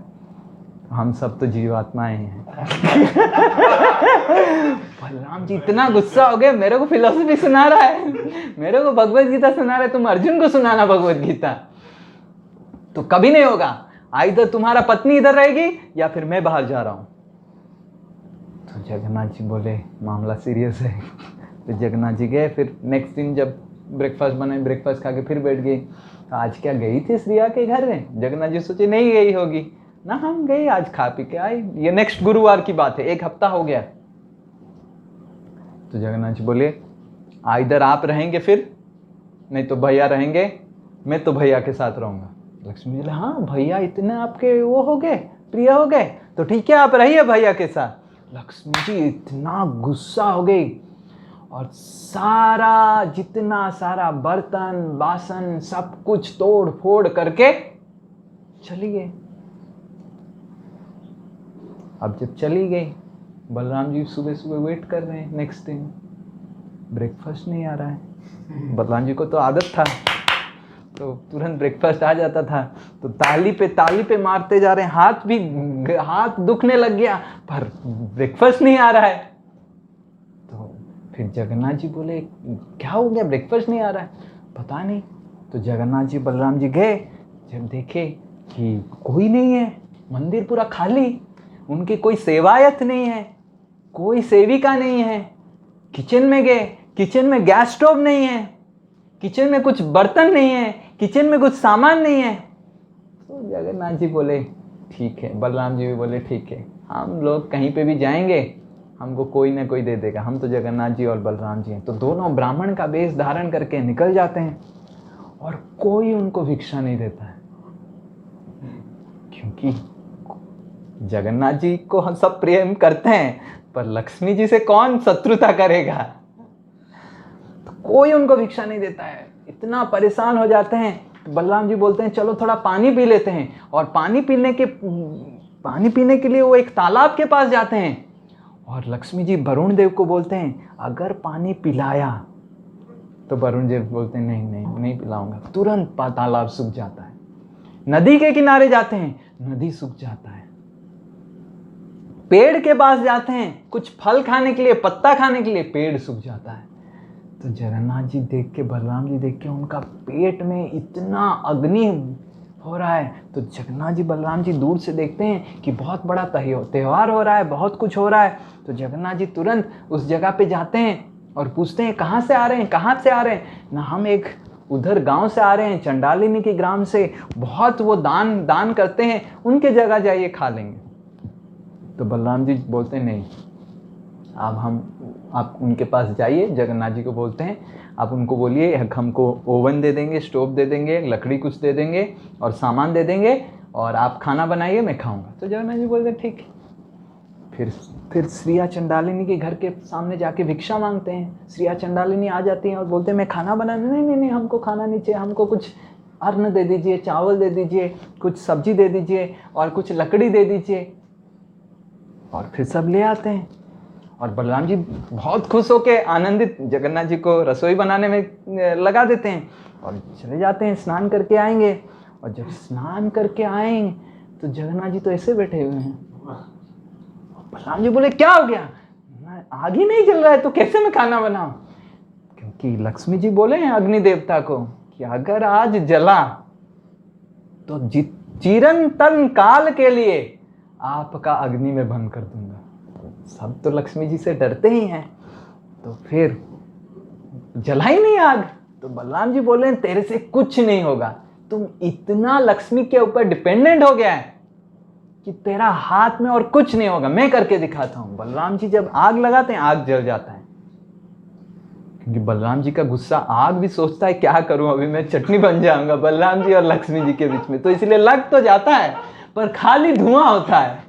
हम सब तो जीवात्माएं हैं। बलराम जी इतना गुस्सा हो गए, मेरे को फिलोसफी सुना रहा है, मेरे को भगवत गीता सुना रहा है, तुम अर्जुन को सुनाना भगवत गीता। तो कभी नहीं होगा, आइदर तुम्हारा पत्नी इधर रहेगी या फिर मैं बाहर जा रहा हूं। तो जगन्नाथ जी बोले, मामला सीरियस है। तो जगन्नाथ जी गए। फिर नेक्स्ट दिन जब ब्रेकफास्ट बनाए, ब्रेकफास्ट खा के फिर बैठ गई। तो आज क्या गई थी श्रिया के घर में? जगन्नाथ जी सोचे नहीं गई होगी ना, हम गए, आज खा पी के आए। ये नेक्स्ट गुरुवार की बात है, एक हफ्ता हो गया। तो जगन्नाथ जी बोले, इधर आप रहेंगे फिर, नहीं तो भैया रहेंगे, मैं तो भैया के साथ रहूंगा। लक्ष्मी जी बोले, हाँ भैया इतने आपके वो हो गए, प्रिय हो गए, तो ठीक है आप रहिए भैया के साथ। लक्ष्मी जी इतना गुस्सा हो गई और सारा जितना सारा बर्तन बासन सब कुछ तोड़ फोड़ करके चली गई। अब जब चली गई, बलराम जी सुबह सुबह वेट कर रहे हैं, नेक्स्ट दिन ब्रेकफास्ट नहीं आ रहा है। बलराम जी को तो आदत था, तो तुरंत ब्रेकफास्ट आ जाता था। तो ताली पे मारते जा रहे हैं, हाथ दुखने लग गया, पर ब्रेकफास्ट नहीं आ रहा है। तो फिर जगन्नाथ जी बोले, क्या हो गया, ब्रेकफास्ट नहीं आ रहा है? पता नहीं। तो जगन्नाथ जी बलराम जी गए, जब देखे कि कोई नहीं है, मंदिर पूरा खाली, उनकी कोई सेवायत नहीं है, कोई सेविका नहीं है। किचन में गए, किचन में गैस स्टोव नहीं है, किचन में कुछ बर्तन नहीं है, किचन में कुछ सामान नहीं है। तो जगन्नाथ जी बोले, ठीक है। बलराम जी भी बोले, ठीक है, हम लोग कहीं पे भी जाएंगे, हमको कोई ना कोई दे देगा, हम तो जगन्नाथ जी और बलराम जी हैं। तो दोनों ब्राह्मण का वेश धारण करके निकल जाते हैं और कोई उनको भिक्षा नहीं देता है, क्योंकि जगन्नाथ जी को हम सब प्रेम करते हैं, पर लक्ष्मी जी से कौन शत्रुता करेगा? तो कोई उनको भिक्षा नहीं देता है। इतना परेशान हो जाते हैं। तो बलराम जी बोलते हैं, चलो थोड़ा पानी पी लेते हैं। और पानी पीने के लिए वो एक तालाब के पास जाते हैं और लक्ष्मी जी वरुण देव को बोलते हैं अगर पानी पिलाया, तो वरुण देव बोलते हैं नहीं नहीं नहीं पिलाऊंगा, तुरंत तालाब सूख जाता है। नदी के किनारे जाते हैं, नदी सूख जाता है। पेड़ के पास जाते हैं कुछ फल खाने के लिए, पत्ता खाने के लिए, पेड़ सूख जाता है। तो जगन्नाथ जी देख के, बलराम जी देख के उनका पेट में इतना अग्नि हो रहा है। तो जगन्नाथ जी बलराम जी दूर से देखते हैं कि बहुत बड़ा त्योहार हो रहा है, बहुत कुछ हो रहा है। तो जगन्नाथ जी तुरंत उस जगह पे जाते हैं और पूछते हैं कहाँ से आ रहे हैं, कहाँ से आ रहे हैं। ना हम एक उधर गांव से आ रहे हैं, चंडालिनी के ग्राम से, बहुत वो दान करते हैं, उनके जगह जाइए खा लेंगे। तो बलराम जी बोलते हैं नहीं, आप उनके पास जाइए। जगन्नाथ जी को बोलते हैं आप उनको बोलिए हमको ओवन दे देंगे, स्टोव दे देंगे, लकड़ी कुछ दे देंगे और सामान दे देंगे, और आप खाना बनाइए, मैं खाऊंगा। तो जगन्नाथ जी बोलते हैं ठीक है। फिर श्रिया चंडालिनी के घर के सामने जाके भिक्षा मांगते हैं। श्रिया चंडालिनी आ जाती हैं और बोलते हैं मैं खाना बनाने, नहीं नहीं नहीं हमको खाना नहीं चाहिए, हमको कुछ अन्न दे दीजिए, चावल दे दीजिए, कुछ सब्जी दे दीजिए और कुछ लकड़ी दे दीजिए। और फिर सब ले आते हैं और बलराम जी बहुत खुश होके आनंदित जगन्नाथ जी को रसोई बनाने में लगा देते हैं और चले जाते हैं, स्नान करके आएंगे। और जब स्नान करके आएंगे तो जगन्नाथ जी तो ऐसे बैठे हुए हैं। बलराम जी बोले क्या हो गया, आग ही नहीं जल रहा है तो कैसे मैं खाना बनाऊं? क्योंकि लक्ष्मी जी बोले हैं अग्नि देवता को कि अगर आज जला तो चिरंतन काल के लिए आपका अग्नि में बंद कर दूंगा। सब तो लक्ष्मी जी से डरते ही हैं, तो फिर जला ही नहीं आग। तो बलराम जी बोले तेरे से कुछ नहीं होगा, तुम इतना लक्ष्मी के ऊपर डिपेंडेंट हो गया है कि तेरा हाथ में और कुछ नहीं होगा, मैं करके दिखाता हूं। बलराम जी जब आग लगाते हैं आग जल जाता है, क्योंकि बलराम जी का गुस्सा, आग भी सोचता है क्या करूं अभी मैं चटनी बन जाऊंगा बलराम जी और लक्ष्मी जी के बीच में। तो इसलिए लग तो जाता है पर खाली धुआं होता है,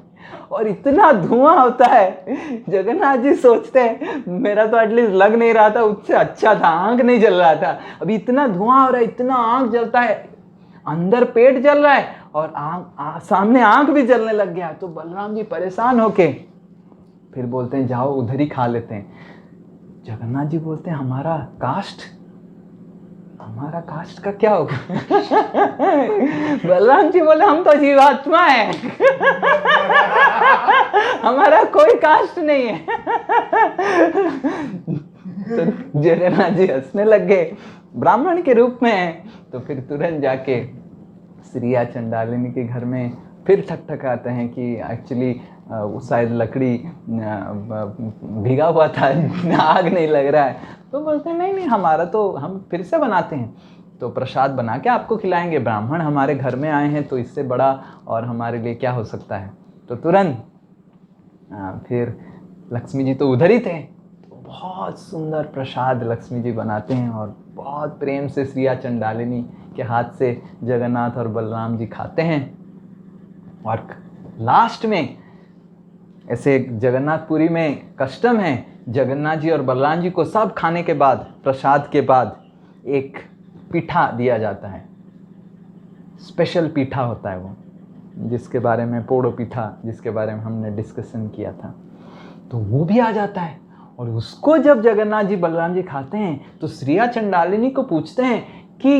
और इतना धुआं होता है जगन्नाथ जी सोचते हैं मेरा तो एटलीस्ट लग नहीं रहा था, उससे अच्छा था, आंख नहीं जल रहा था, अभी इतना धुआं हो रहा है, इतना आंख जलता है, अंदर पेट जल रहा है और सामने आंख भी जलने लग गया। तो बलराम जी परेशान होके फिर बोलते हैं जाओ उधर ही खा लेते हैं। जगन्नाथ जी बोलते हैं हमारा कास्ट का क्या होगा? बलराम जी बोले हम तो जीवात्मा है हमारा कोई कास्ट नहीं है। तो जगन्नाथ जी हंसने लग गए, ब्राह्मण के रूप में है। तो फिर तुरंत जाके श्रिया चंडालिनी के घर में फिर ठकठकाते हैं कि एक्चुअली शायद लकड़ी भीगा हुआ था, आग नहीं लग रहा है। तो बोलते हैं नहीं नहीं हमारा तो हम फिर से बनाते हैं, तो प्रसाद बना के आपको खिलाएंगे, ब्राह्मण हमारे घर में आए हैं तो इससे बड़ा और हमारे लिए क्या हो सकता है। तो तुरंत फिर लक्ष्मी जी तो उधर ही थे, तो बहुत सुंदर प्रसाद लक्ष्मी जी बनाते हैं और बहुत प्रेम से श्रिया चंडालिनी के हाथ से जगन्नाथ और बलराम जी खाते हैं। और लास्ट में ऐसे जगन्नाथपुरी में कस्टम है, जगन्नाथ जी और बलराम जी को सब खाने के बाद, प्रसाद के बाद एक पीठा दिया जाता है, स्पेशल पीठा होता है वो, जिसके बारे में पोड़ो पीठा, जिसके बारे में हमने डिस्कशन किया था, तो वो भी आ जाता है। और उसको जब जगन्नाथ जी बलराम जी खाते हैं तो श्रिया चंडालिनी को पूछते हैं कि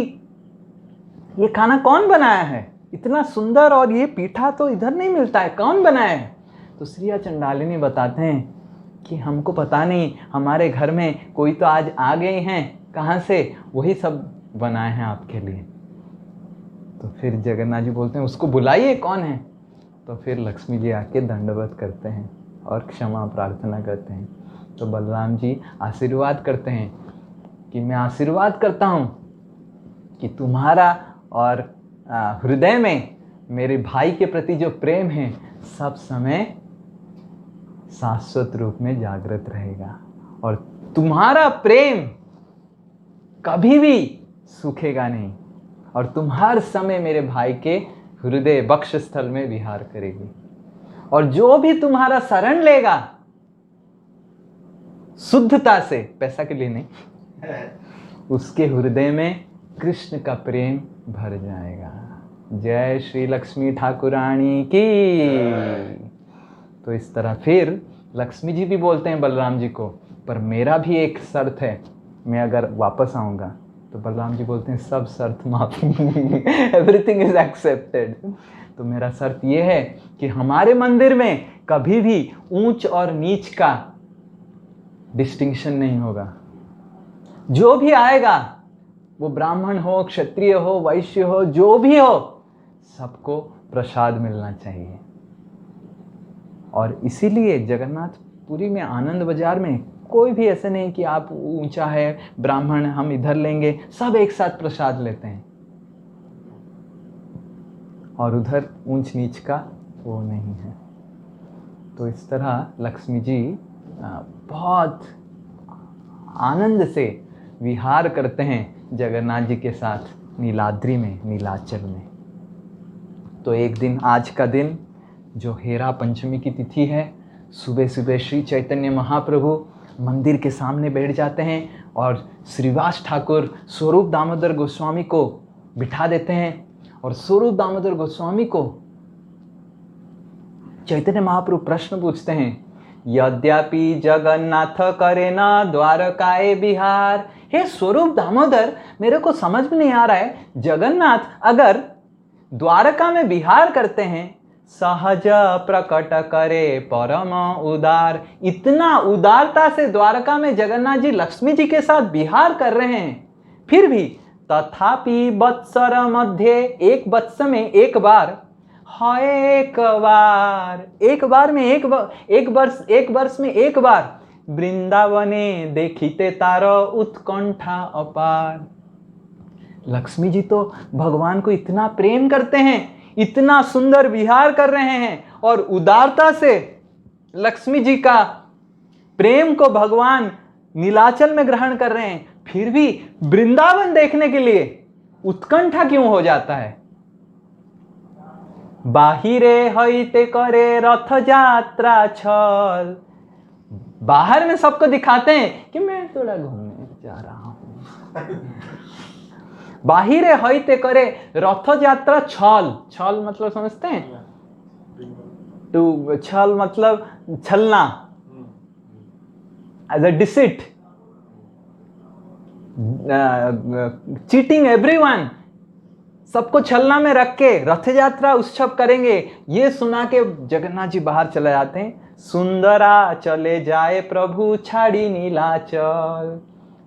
ये खाना कौन बनाया है, इतना सुंदर, और ये पीठा तो इधर नहीं मिलता है, कौन बनाया है? तो श्रिया चंडालिनी बताते हैं कि हमको पता नहीं, हमारे घर में कोई तो आज आ गए हैं, कहाँ से, वही सब बनाए हैं आपके लिए। तो फिर जगन्नाथ जी बोलते हैं उसको बुलाइए कौन है। तो फिर लक्ष्मी जी आके दंडवत करते हैं और क्षमा प्रार्थना करते हैं। तो बलराम जी आशीर्वाद करते हैं कि मैं आशीर्वाद करता हूँ कि तुम्हारा और हृदय में मेरे भाई के प्रति जो प्रेम है सब समय शाश्वत रूप में जागृत रहेगा, और तुम्हारा प्रेम कभी भी सूखेगा नहीं, और तुम हर समय मेरे भाई के हृदय वक्षस्थल में विहार करेगी, और जो भी तुम्हारा शरण लेगा शुद्धता से, पैसा के लिए नहीं, उसके हृदय में कृष्ण का प्रेम भर जाएगा। जय श्री लक्ष्मी ठाकुरानी की। तो इस तरह फिर लक्ष्मी जी भी बोलते हैं बलराम जी को, पर मेरा भी एक शर्त है, मैं अगर वापस आऊँगा तो बलराम जी बोलते हैं सब शर्त माफ़ी, एवरीथिंग इज एक्सेप्टेड। तो मेरा शर्त ये है कि हमारे मंदिर में कभी भी ऊंच और नीच का डिस्टिंक्शन नहीं होगा। जो भी आएगा, वो ब्राह्मण हो, क्षत्रिय हो, वैश्य हो, जो भी हो, सबको प्रसाद मिलना चाहिए। और इसीलिए जगन्नाथपुरी में, आनंद बाजार में कोई भी ऐसे नहीं कि आप ऊंचा है ब्राह्मण हम इधर लेंगे, सब एक साथ प्रसाद लेते हैं। और उधर ऊंच नीच का वो नहीं है। तो इस तरह लक्ष्मी जी बहुत आनंद से विहार करते हैं जगन्नाथ जी के साथ नीलाद्रि में, नीलाचल में। तो एक दिन, आज का दिन जो हेरा पंचमी की तिथि है, सुबह सुबह श्री चैतन्य महाप्रभु मंदिर के सामने बैठ जाते हैं और श्रीवास ठाकुर स्वरूप दामोदर गोस्वामी को बिठा देते हैं। और स्वरूप दामोदर गोस्वामी को चैतन्य महाप्रभु प्रश्न पूछते हैं, यद्यपि जगन्नाथ करे न द्वारकाए बिहार। हे स्वरूप दामोदर, मेरे को समझ में नहीं आ रहा है, जगन्नाथ अगर द्वारका में विहार करते हैं, सहज प्रकट करे परम उदार, इतना उदारता से द्वारका में जगन्नाथ जी लक्ष्मी जी के साथ विहार कर रहे हैं, फिर भी तथापि वत्सर मध्य, एक वत्स में एक बार, एक बार में एक वर्ष में एक बार, वृंदावने देखिते तारो उत्कंठा अपार। लक्ष्मी जी तो भगवान को इतना प्रेम करते हैं, इतना सुंदर विहार कर रहे हैं, और उदारता से लक्ष्मी जी का प्रेम को भगवान नीलाचल में ग्रहण कर रहे हैं, फिर भी वृंदावन देखने के लिए उत्कंठा क्यों हो जाता है। बाहिरे हईते करे रथ यात्रा छल, बाहर में सबको दिखाते हैं कि मैं थोड़ा घूमने जा रहा हूं। बाहिरे हईते करे रथ यात्रा छल, छल मतलब समझते हैं, टू छल मतलब छलना, एज अ डिसिट, चीटिंग एवरीवन, सबको छलना में रख के रथ यात्रा उत्सव करेंगे। ये सुना के जगन्नाथ जी बाहर चले जाते हैं। सुंदरा चले जाए प्रभु छाड़ी नीलाचल,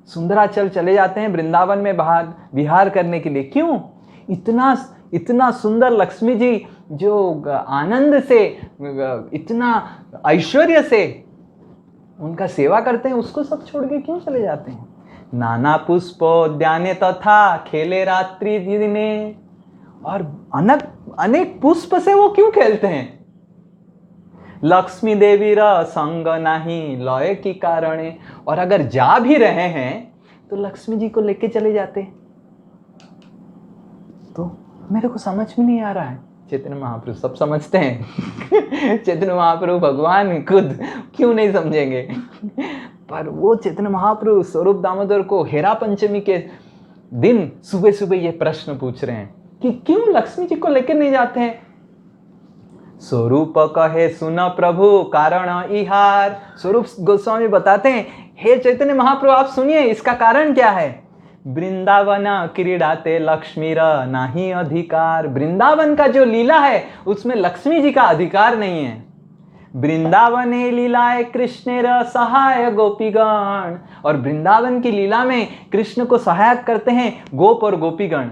सुंदराचल चले जाते हैं वृंदावन में बाहर विहार करने के लिए। क्यों? इतना सुंदर लक्ष्मी जी जो आनंद से, इतना ऐश्वर्य से उनका सेवा करते हैं, उसको सब छोड़ के क्यों चले जाते हैं। नाना पुष्पोद्याने तथा खेले रात्रि दिने, और अनेक पुष्प से वो क्यों खेलते हैं। लक्ष्मी देवी रा संग नहीं लय की कारणे, और अगर जा भी रहे हैं तो लक्ष्मी जी को लेके चले जाते। तो मेरे को समझ में नहीं आ रहा है। चैतन्य महाप्रभु सब समझते हैं। चैतन्य महाप्रभु भगवान खुद क्यों नहीं समझेंगे। पर वो चैतन्य महाप्रभु स्वरूप दामोदर को हेरा पंचमी के दिन सुबह सुबह ये प्रश्न पूछ रहे हैं कि क्यों लक्ष्मी जी को लेकर नहीं जाते हैं। स्वरूप कहे सुन प्रभु कारण इहार, स्वरूप गोस्वामी बताते हैं, हे चैतन्य महाप्रभु आप सुनिए इसका कारण क्या है। वृंदावन क्रीड़ाते लक्ष्मीर नाही अधिकार, वृंदावन का जो लीला है उसमें लक्ष्मी जी का अधिकार नहीं है। वृंदावने लीलाए कृष्णेर सहाय गोपीगण, और वृंदावन की लीला में कृष्ण को सहायक करते हैं गोप और गोपीगण।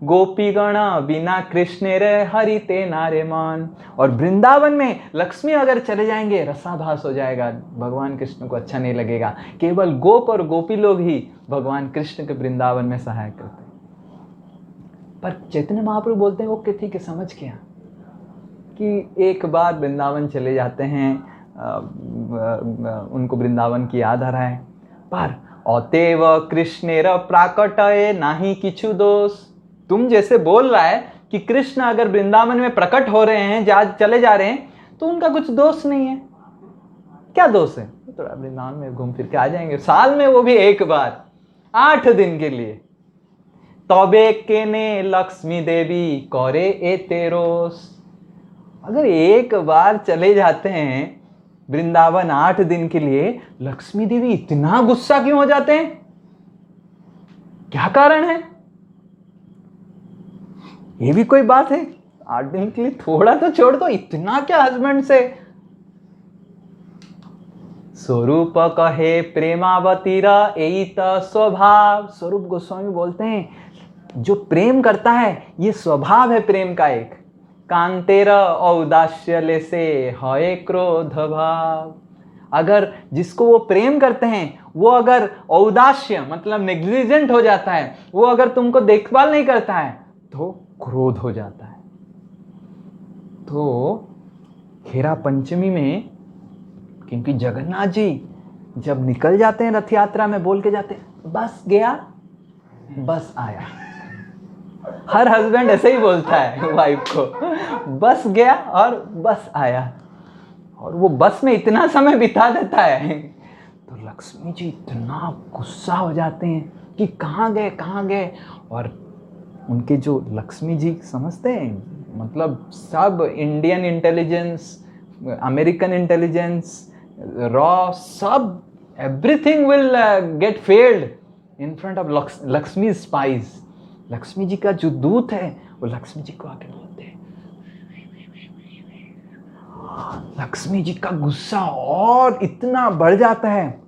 गोपीगण बिना कृष्ण रे हरिते नारे मन, और वृंदावन में लक्ष्मी अगर चले जाएंगे रसाभास हो जाएगा, भगवान कृष्ण को अच्छा नहीं लगेगा। केवल गोप और गोपी लोग ही भगवान कृष्ण के वृंदावन में सहायक करते हैं। पर चैतन्य महाप्रभु बोलते हैं ओके ठीक है समझ गया कि एक बार वृंदावन चले जाते हैं, उनको वृंदावन की याद आ रहा है। पर अतएव कृष्णेर प्राकटये नाही किछु दोष, तुम जैसे बोल रहा है कि कृष्ण अगर वृंदावन में प्रकट हो रहे हैं, चले जा रहे हैं, तो उनका कुछ दोष नहीं है। क्या दोष है? थोड़ा वृंदावन में घूम फिर के आ जाएंगे, साल में वो भी एक बार 8 दिन के लिए। तबे केने लक्ष्मी देवी करे ए तेरोस, अगर एक बार चले जाते हैं वृंदावन 8 दिन के लिए, लक्ष्मी देवी इतना गुस्सा क्यों हो जाते हैं? क्या कारण है? ये भी कोई बात है? 8 दिन के लिए थोड़ा तो छोड़ दो, इतना क्या हस्बैंड से? स्वरूप कहे प्रेमावतीर एत स्वभाव। स्वरूप गोस्वामी बोलते हैं जो प्रेम करता है ये स्वभाव है प्रेम का एक। कांतेर औदास्य ले से हय क्रोध भाव। अगर जिसको वो प्रेम करते हैं वो अगर औदास्य मतलब नेग्लिजेंट हो जाता है, वो अगर तुमको देखभाल नहीं करता है तो क्रोध हो जाता है। तो खेरा पंचमी में, क्योंकि जगन्नाथ जी जब निकल जाते हैं रथ यात्रा में, बोल के जाते हैं बस गया बस आया। हर हस्बैंड ऐसे ही बोलता है वाइफ को, बस गया और बस आया, और वो बस में इतना समय बिता देता है। तो लक्ष्मी जी इतना गुस्सा हो जाते हैं कि कहाँ गए। और उनके जो लक्ष्मी जी समझते हैं, मतलब सब इंडियन इंटेलिजेंस, अमेरिकन इंटेलिजेंस, रॉ, सब everything will get failed in front of Lakshmi spice. Lakshmi ji का जो दूत है वो लक्ष्मी जी को आके बोलते हैं। लक्ष्मी जी का गुस्सा और इतना बढ़ जाता है।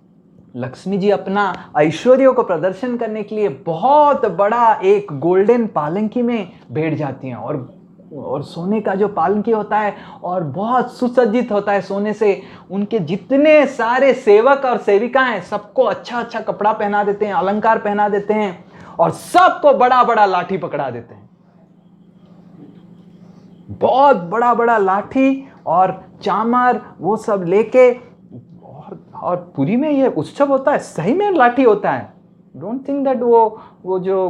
लक्ष्मी जी अपना ऐश्वर्य को प्रदर्शन करने के लिए बहुत बड़ा एक गोल्डन पालंकी में बैठ जाती हैं, और सोने का जो पालंकी होता है और बहुत सुसज्जित होता है सोने से। उनके जितने सारे सेवक और सेविका हैं सबको अच्छा अच्छा कपड़ा पहना देते हैं, अलंकार पहना देते हैं, और सबको बड़ा बड़ा लाठी पकड़ा देते हैं। बहुत बड़ा बड़ा लाठी और चामर वो सब लेके, और पुरी में ये उत्सव होता है, सही में लाठी होता है। डोंट थिंक दैट वो जो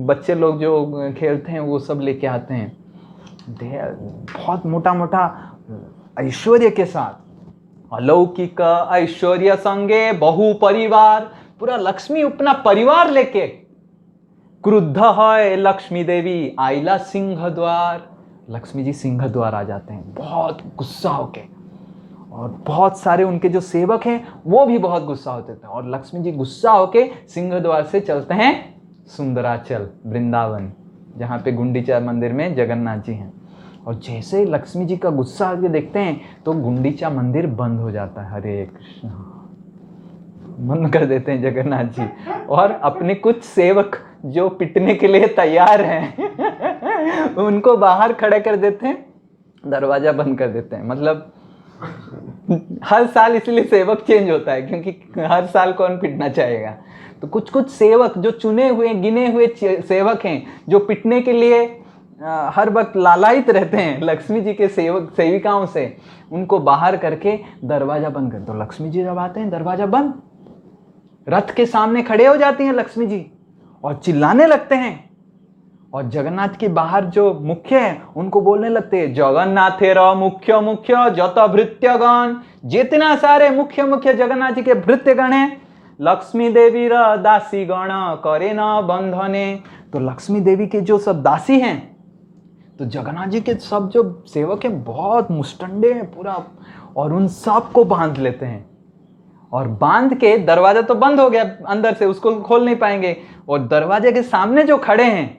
बच्चे लोग जो खेलते हैं वो सब लेके आते हैं। बहुत मोटा मोटा ऐश्वर्य के साथ, अलौकिक ऐश्वर्य संगे बहु परिवार, पूरा लक्ष्मी अपना परिवार लेके। क्रुद्ध है लक्ष्मी देवी आइला सिंह द्वार। लक्ष्मी जी सिंह द्वार आ जाते हैं बहुत गुस्सा होके, और बहुत सारे उनके जो सेवक हैं वो भी बहुत गुस्सा होते थे, और लक्ष्मी जी गुस्सा होके सिंह द्वार से चलते हैं सुंदराचल वृंदावन, जहाँ पे गुंडीचा मंदिर में जगन्नाथ जी हैं। और जैसे लक्ष्मी जी का गुस्सा आके देखते हैं तो गुंडीचा मंदिर बंद हो जाता है। हरे कृष्ण, बंद कर देते हैं जगन्नाथ जी, और अपने कुछ सेवक जो पिटने के लिए तैयार हैं उनको बाहर खड़े कर देते हैं, दरवाजा बंद कर देते हैं। मतलब हर साल इसलिए सेवक चेंज होता है, क्योंकि हर साल कौन पिटना चाहेगा। तो कुछ कुछ सेवक जो चुने हुए गिने हुए सेवक हैं जो पिटने के लिए हर वक्त लालायित रहते हैं लक्ष्मी जी के सेवक सेविकाओं से, उनको बाहर करके दरवाजा बंद कर दो। लक्ष्मी जी जब आते हैं दरवाजा बंद, रथ के सामने खड़े हो जाती हैं लक्ष्मी जी और चिल्लाने लगते हैं। और जगन्नाथ के बाहर जो मुख्य है उनको बोलने लगते हैं, जगन्नाथेर मुख्य मुख्य जत भृत्यगण। जितना सारे मुख्य मुख्य जगन्नाथ जी के भृत्यगण हैं, लक्ष्मी देवी र दासी गण करे न बंधने। तो लक्ष्मी देवी के जो सब दासी हैं, तो जगन्नाथ जी के सब जो सेवक हैं बहुत मुस्टंडे हैं पूरा, और उन सब को बांध लेते हैं। और बांध के, दरवाजा तो बंद हो गया अंदर से, उसको खोल नहीं पाएंगे, और दरवाजे के सामने जो खड़े हैं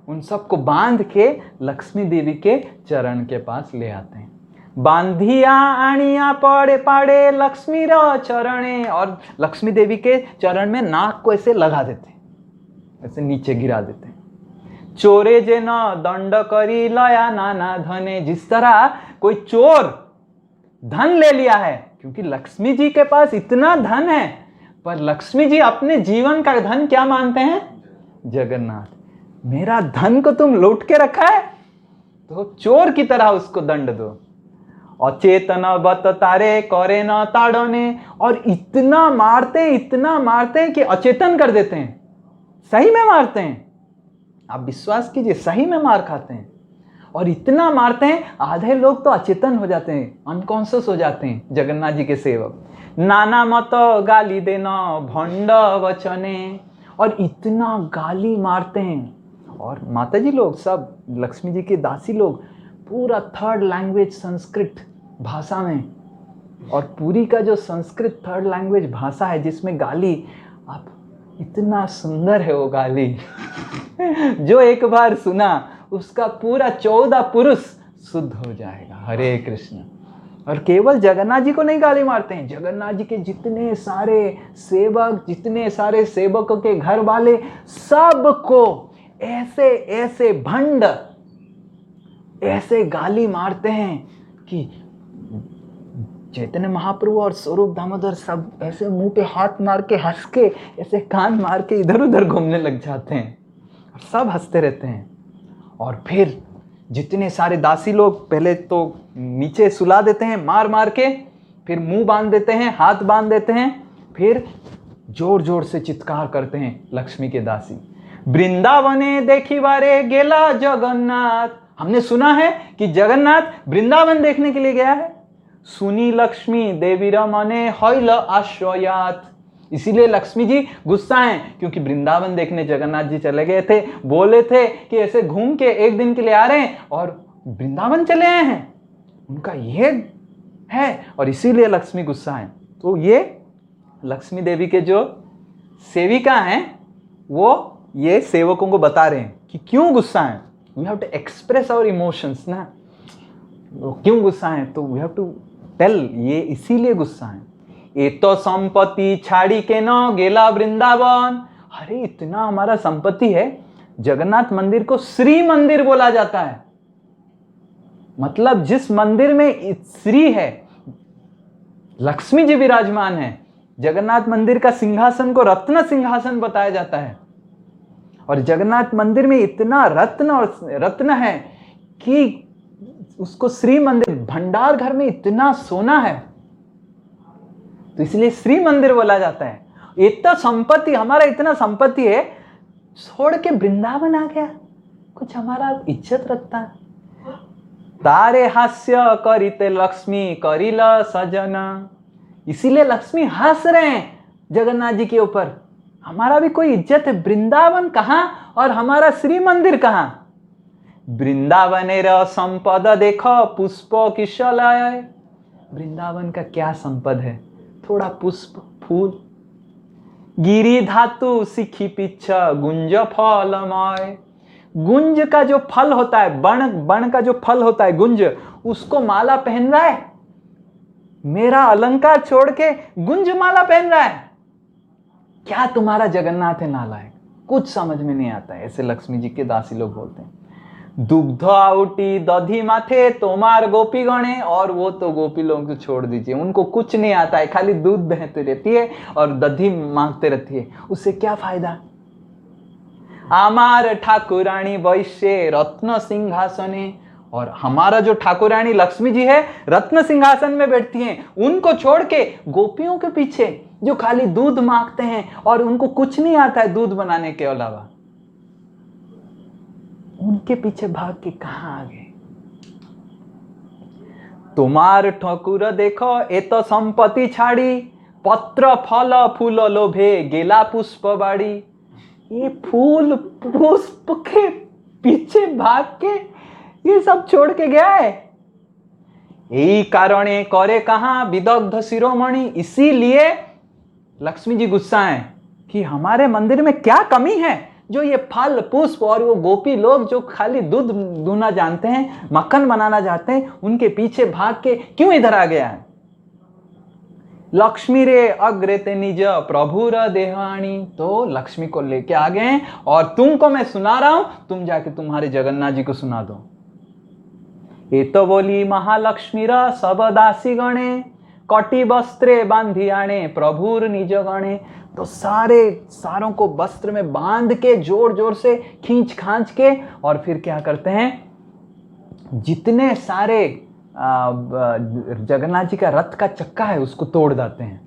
उन सबको बांध के लक्ष्मी देवी के चरण के पास ले आते हैं। बांधिया आनिया पड़े पाड़े लक्ष्मी र चरणे, और लक्ष्मी देवी के चरण में नाक को ऐसे लगा देते हैं, ऐसे नीचे गिरा देते हैं। चोरे जे न दंड करी लया नाना धने। जिस तरह कोई चोर धन ले लिया है, क्योंकि लक्ष्मी जी के पास इतना धन है, पर लक्ष्मी जी अपने जीवन का धन क्या मानते हैं? जगन्नाथ। मेरा धन को तुम लूट के रखा है, तो चोर की तरह उसको दंड दो। अचेतन बत तारे करे न ताड़ने, और इतना मारते हैं कि अचेतन कर देते हैं। सही में मारते हैं, आप विश्वास कीजिए, सही में मार खाते हैं। और इतना मारते हैं, आधे लोग तो अचेतन हो जाते हैं, अनकॉन्शियस हो जाते हैं जगन्नाथ जी के सेवक। नाना मत गाली देना भंड वचने, और इतना गाली मारते हैं। और माता जी लोग सब, लक्ष्मी जी के दासी लोग, पूरा थर्ड लैंग्वेज संस्कृत भाषा में, और पुरी का जो संस्कृत थर्ड लैंग्वेज भाषा है जिसमें गाली, आप इतना सुंदर है वो गाली जो एक बार सुना उसका पूरा 14 पुरुष शुद्ध हो जाएगा। हरे कृष्ण। और केवल जगन्नाथ जी को नहीं गाली मारते हैं, जगन्नाथ जी के जितने सारे सेवक, जितने सारे सेवकों के घर वाले, सबको ऐसे ऐसे भंड ऐसे गाली मारते हैं कि चैतन्य महाप्रभु और स्वरूप दामोदर सब ऐसे मुंह पे हाथ मार के हंस के, ऐसे कान मार के इधर उधर घूमने लग जाते हैं और सब हंसते रहते हैं। और फिर जितने सारे दासी लोग पहले तो नीचे सुला देते हैं मार मार के, फिर मुंह बांध देते हैं, हाथ बांध देते हैं, फिर जोर जोर से चित्कार करते हैं लक्ष्मी के दासी, वृंदावने देखी बारे गेला जगन्नाथ। हमने सुना है कि जगन्नाथ वृंदावन देखने के लिए गया है। सुनी लक्ष्मी देवी रमने हईल आश्रयात। इसीलिए लक्ष्मी जी गुस्सा हैं क्योंकि वृंदावन देखने जगन्नाथ जी चले गए थे, बोले थे कि ऐसे घूम के एक दिन के लिए आ रहे हैं और वृंदावन चले आए हैं, उनका ये है और इसीलिए लक्ष्मी गुस्सा है। तो ये लक्ष्मी देवी के जो सेविका हैं वो ये सेवकों को बता रहे हैं कि क्यों गुस्सा है। We have to express our emotions ना, क्यों गुस्सा है तो वी हैव टू टेल, ये इसीलिए गुस्सा है। ये तो संपत्ति छाड़ी के न गेला वृंदावन। अरे इतना हमारा संपत्ति है, जगन्नाथ मंदिर को श्री मंदिर बोला जाता है, मतलब जिस मंदिर में श्री है, लक्ष्मी जी विराजमान है। जगन्नाथ मंदिर का सिंहासन को रत्न सिंहासन बताया जाता है और जगन्नाथ मंदिर में इतना रत्न और रत्न है कि उसको श्री मंदिर, भंडार घर में इतना सोना है तो इसलिए श्री मंदिर बोला जाता है। इतना संपत्ति, हमारा इतना संपत्ति है, छोड़ के वृंदावन आ गया, कुछ हमारा इज्जत रखता है। तारे हास्य करिते लक्ष्मी करिला सजना। इसीलिए लक्ष्मी हंस रहे हैं जगन्नाथ जी के ऊपर, हमारा भी कोई इज्जत है। वृंदावन कहां और हमारा श्री मंदिर कहां। वृंदावनेर संपद देखो पुष्प किशलय। वृंदावन का क्या संपद है, थोड़ा पुष्प फूल। गिरी धातु सिखी पिच्छ गुंज फलमय। गुंज का जो फल होता है, बण का जो फल होता है गुंज, उसको माला पहन रहा है। मेरा अलंकार छोड़ के गुंज माला पहन रहा है। क्या तुम्हारा जगन्नाथ है नालायक, कुछ समझ में नहीं आता है। ऐसे लक्ष्मी जी के दासी लोग बोलते हैं। दुग्ध आउटी दधी माथे तोमार गोपी गणे। और वो तो गोपी लोगों को छोड़ दीजिए, उनको कुछ नहीं आता है, खाली दूध बहती रहती है और दधी मांगते रहती है, उससे क्या फायदा। आमार ठाकुरानी वैश्य रत्न सिंहासने। और हमारा जो ठाकुरानी लक्ष्मी जी है रत्न सिंहासन में बैठती हैं, उनको छोड़ के गोपियों के पीछे जो खाली दूध मांगते हैं और उनको कुछ नहीं आता है दूध बनाने के अलावा, उनके पीछे भाग के कहां आ गए। तुम्हार ठाकुर देखो ए तो संपत्ति छाड़ी पत्र फल फूल लोभे गेला पुष्प बाड़ी। ये फूल पुष्प के पीछे भाग के ये सब छोड़ के गया है। यही कारणे करे कहां विदग्ध शिरोमणि। इसीलिए लक्ष्मी जी गुस्सा है कि हमारे मंदिर में क्या कमी है जो ये फल पुष्प और वो गोपी लोग जो खाली दूध दूना जानते हैं, मक्खन बनाना चाहते हैं, उनके पीछे भाग के क्यों इधर आ गया है। लक्ष्मी रे अग्रते निज प्रभुर देहानी। तो लक्ष्मी को लेके आ गए हैं और तुमको मैं सुना रहा हूं, तुम जाके तुम्हारे जगन्नाथ जी को सुना दो। ये तो बोली महालक्ष्मी रा सब दासी गणे कटी वस्त्रे बांधी आणे प्रभुर निज गणे। तो सारों को वस्त्र में बांध के जोर जोर से खींच खांच के और फिर क्या करते हैं, जितने सारे जगन्नाथ जी का रथ का चक्का है उसको तोड़ देते हैं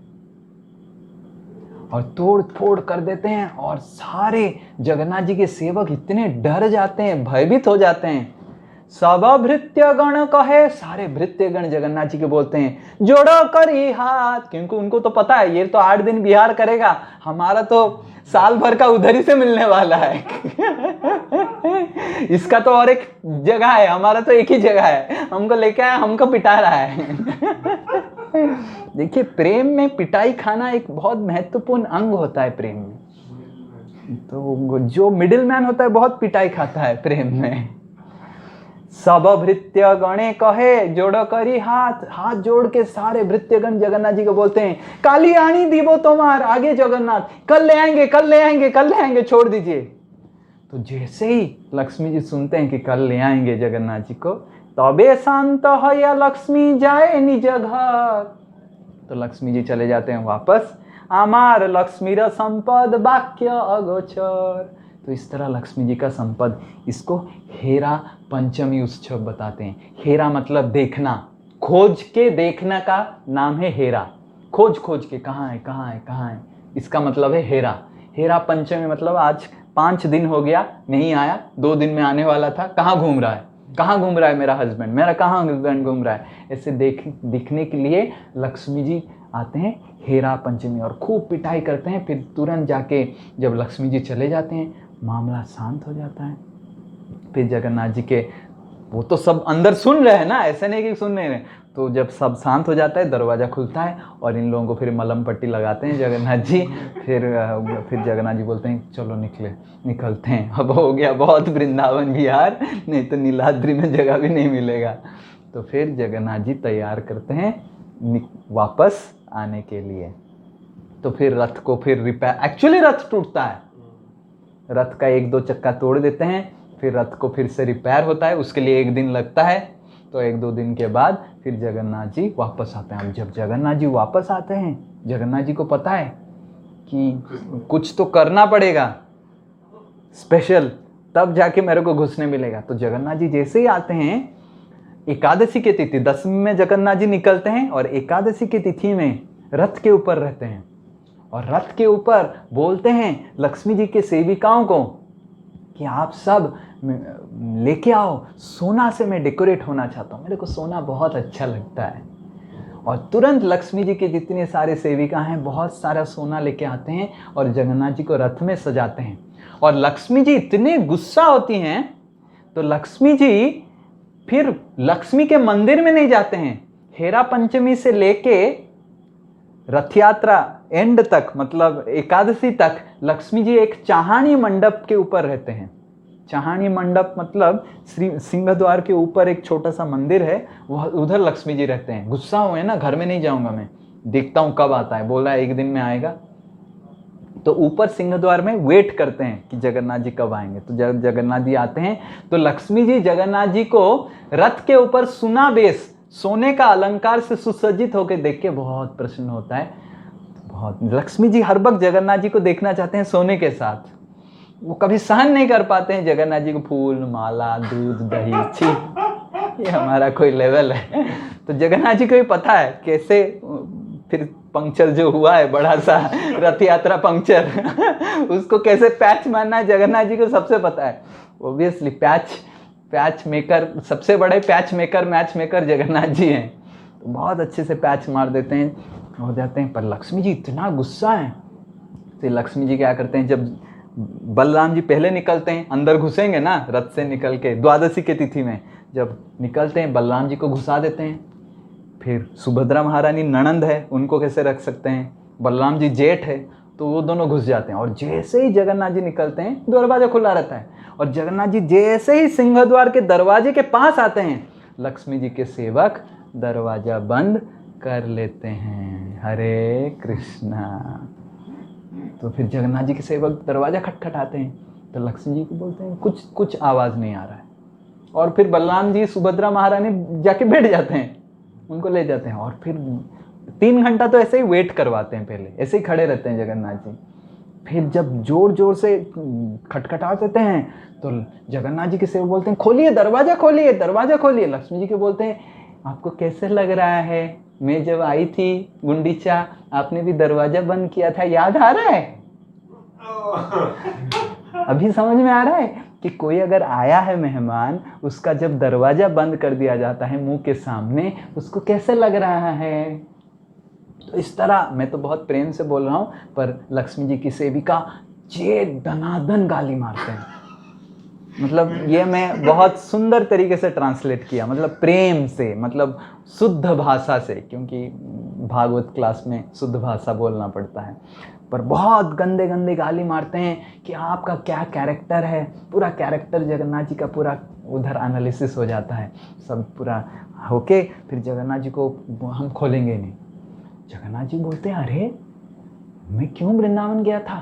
और तोड़ फोड़ कर देते हैं। और सारे जगन्नाथ जी के सेवक इतने डर जाते हैं, भयभीत हो जाते हैं। सब भृत्य गण कहे, सारे भृत्य गण जगन्नाथ जी के बोलते हैं जोड़ो करी हाथ, क्योंकि उनको तो पता है ये तो 8 दिन विहार करेगा, हमारा तो साल भर का उधर ही से मिलने वाला है। इसका तो और एक जगह है, हमारा तो एक ही जगह है, हमको लेके आया, हमको पिटा रहा है। देखिए प्रेम में पिटाई खाना एक बहुत महत्वपूर्ण अंग होता है प्रेम में। तो जो मिडिल मैन होता है बहुत पिटाई खाता है प्रेम में। सब भृत्य गणे कहे जोड़ो करी हाथ, हाथ जोड़ के सारे भृत्यगण जगन्नाथ जी को बोलते हैं काली आनी दीबो तुम्हार आगे जगन्नाथ, कल ले आएंगे कल ले आएंगे कल ले आएंगे, छोड़ दीजिए। तो जैसे ही लक्ष्मी जी सुनते हैं कि कल ले आएंगे जगन्नाथ जी को, तबे शांत है या लक्ष्मी जाए निज घर, तो लक्ष्मी जी चले जाते हैं वापस। आमार लक्ष्मीर संपद वाक्य अगोचर, तो इस तरह लक्ष्मी जी का संपद, इसको हेरा पंचमी उत्सव बताते हैं। हेरा मतलब देखना, खोज के देखना का नाम है हेरा। खोज खोज के कहाँ है कहाँ है कहाँ है, इसका मतलब है हेरा। हेरा पंचमी मतलब आज 5 दिन हो गया नहीं आया, 2 दिन में आने वाला था, कहाँ घूम रहा है, कहाँ घूम रहा है मेरा हस्बैंड, मेरा कहाँ हस्बैंड घूम रहा है, ऐसे दिखने के लिए लक्ष्मी जी आते हैं हेरा पंचमी और खूब पिटाई करते हैं। फिर तुरंत जाके जब लक्ष्मी जी चले जाते हैं मामला शांत हो जाता है। फिर जगन्नाथ जी के, वो तो सब अंदर सुन रहे हैं ना, ऐसे नहीं कि सुन नहीं रहे, तो जब सब शांत हो जाता है दरवाज़ा खुलता है और इन लोगों को फिर मलम पट्टी लगाते हैं जगन्नाथ जी। फिर जगन्नाथ जी बोलते हैं चलो निकलते हैं, अब हो गया बहुत वृंदावन विहार, नहीं तो नीलाद्री में जगह भी नहीं मिलेगा। तो फिर जगन्नाथ जी तैयार करते हैं वापस आने के लिए। तो फिर रथ को फिर रिपेयर, एक्चुअली रथ टूटता है, रथ का 1-2 चक्का तोड़ देते हैं, फिर रथ को फिर से रिपेयर होता है, उसके लिए 1 दिन लगता है। तो 1-2 दिन के बाद फिर जगन्नाथ जी वापस आते हैं। अब जब जगन्नाथ जी वापस आते हैं, जगन्नाथ जी को पता है कि कुछ तो करना पड़ेगा स्पेशल, तब जाके मेरे को घुसने मिलेगा। तो जगन्नाथ जी जैसे ही आते हैं, एकादशी की तिथि 10वीं में जगन्नाथ जी निकलते हैं और एकादशी की तिथि में रथ के ऊपर रहते हैं और रथ के ऊपर बोलते हैं लक्ष्मी जी के सेविकाओं को कि आप सब लेके आओ, सोना से मैं डेकोरेट होना चाहता हूँ, मेरे को सोना बहुत अच्छा लगता है। और तुरंत लक्ष्मी जी के जितने सारे सेविका हैं बहुत सारा सोना लेके आते हैं और जगन्नाथ जी को रथ में सजाते हैं। और लक्ष्मी जी इतने गुस्सा होती हैं तो लक्ष्मी जी फिर लक्ष्मी के मंदिर में नहीं जाते हैं। हेरा पंचमी से लेके रथ यात्रा एंड तक, मतलब एकादशी तक, लक्ष्मी जी एक चाहानी मंडप के ऊपर रहते हैं। चाहानी मंडप मतलब सिंह द्वार के ऊपर एक छोटा सा मंदिर है, वह उधर लक्ष्मी जी रहते हैं। गुस्सा हुए ना, घर में नहीं जाऊंगा मैं, देखता हूँ कब आता है, बोला 1 दिन में आएगा। तो ऊपर सिंह द्वार में वेट करते हैं कि जगन्नाथ जी कब आएंगे। तो जब जगन्नाथ जी आते हैं तो लक्ष्मी जी जगन्नाथ जी को रथ के ऊपर सुना बेस, सोने का अलंकार से सुसज्जित होकर देख के बहुत प्रसन्न होता है। बहुत, लक्ष्मी जी हर वक्त जगन्नाथ जी को देखना चाहते हैं सोने के साथ, वो कभी सहन नहीं कर पाते हैं जगन्नाथ जी को फूल माला दूध दही, छी ये हमारा कोई लेवल है। तो जगन्नाथ जी को भी पता है कैसे फिर पंक्चर जो हुआ है बड़ा सा रथ यात्रा पंक्चर उसको कैसे पैच मारना है, जगन्नाथ जी को सबसे पता है। ओब्वियसली पैच मेकर, सबसे बड़े patch maker match maker Jagannath ji हैं, तो बहुत अच्छे से पैच मार देते हैं, हो जाते हैं। पर लक्ष्मी जी इतना गुस्सा है, तो लक्ष्मी जी क्या करते हैं, जब बलराम जी पहले निकलते हैं, अंदर घुसेंगे ना रथ से निकल के, द्वादशी की तिथि में जब निकलते हैं बलराम जी को घुसा देते हैं। फिर सुभद्रा महारानी ननंद है, उनको कैसे रख सकते हैं, बलराम जी जेठ है, तो वो दोनों घुस जाते हैं। और जैसे ही जगन्नाथ जी निकलते हैं, दरवाजा खुला रहता है, और जगन्नाथ जी जैसे ही सिंह द्वार के दरवाजे के पास आते हैं, लक्ष्मी जी के सेवक दरवाजा बंद कर लेते हैं। हरे कृष्णा। तो फिर जगन्नाथ जी के सेवक दरवाजा खटखटाते हैं, तो लक्ष्मी जी को बोलते हैं कुछ आवाज़ नहीं आ रहा है। और फिर बलराम जी सुभद्रा महारानी जाके बैठ जाते हैं, उनको ले जाते हैं, और फिर 3 घंटा तो ऐसे ही वेट करवाते हैं, पहले ऐसे ही खड़े रहते हैं जगन्नाथ जी। फिर जब जोर जोर से खटखटा देते हैं तो जगन्नाथ जी के सेवक बोलते हैं खोलिए दरवाज़ा, खोलिए दरवाज़ा खोलिए। लक्ष्मी जी के बोलते हैं आपको कैसे लग रहा है, मैं जब आई थी गुंडीचा आपने भी दरवाजा बंद किया था, याद आ रहा है? अभी समझ में आ रहा है? कि कोई अगर आया है मेहमान, उसका जब दरवाज़ा बंद कर दिया जाता है मुंह के सामने, उसको कैसे लग रहा है। तो इस तरह, मैं तो बहुत प्रेम से बोल रहा हूँ, पर लक्ष्मी जी की सेविका जे दनादन गाली मारते हैं। मतलब ये मैं बहुत सुंदर तरीके से ट्रांसलेट किया, मतलब प्रेम से, मतलब शुद्ध भाषा से, क्योंकि भागवत क्लास में शुद्ध भाषा बोलना पड़ता है। पर बहुत गंदे गंदे गाली मारते हैं कि आपका क्या कैरेक्टर है। पूरा कैरेक्टर जगन्नाथ जी का पूरा उधर एनालिसिस हो जाता है, सब पूरा होके फिर जगन्नाथ जी को हम खोलेंगे नहीं। जगन्नाथ जी बोलते हैं, अरे मैं क्यों वृंदावन गया था,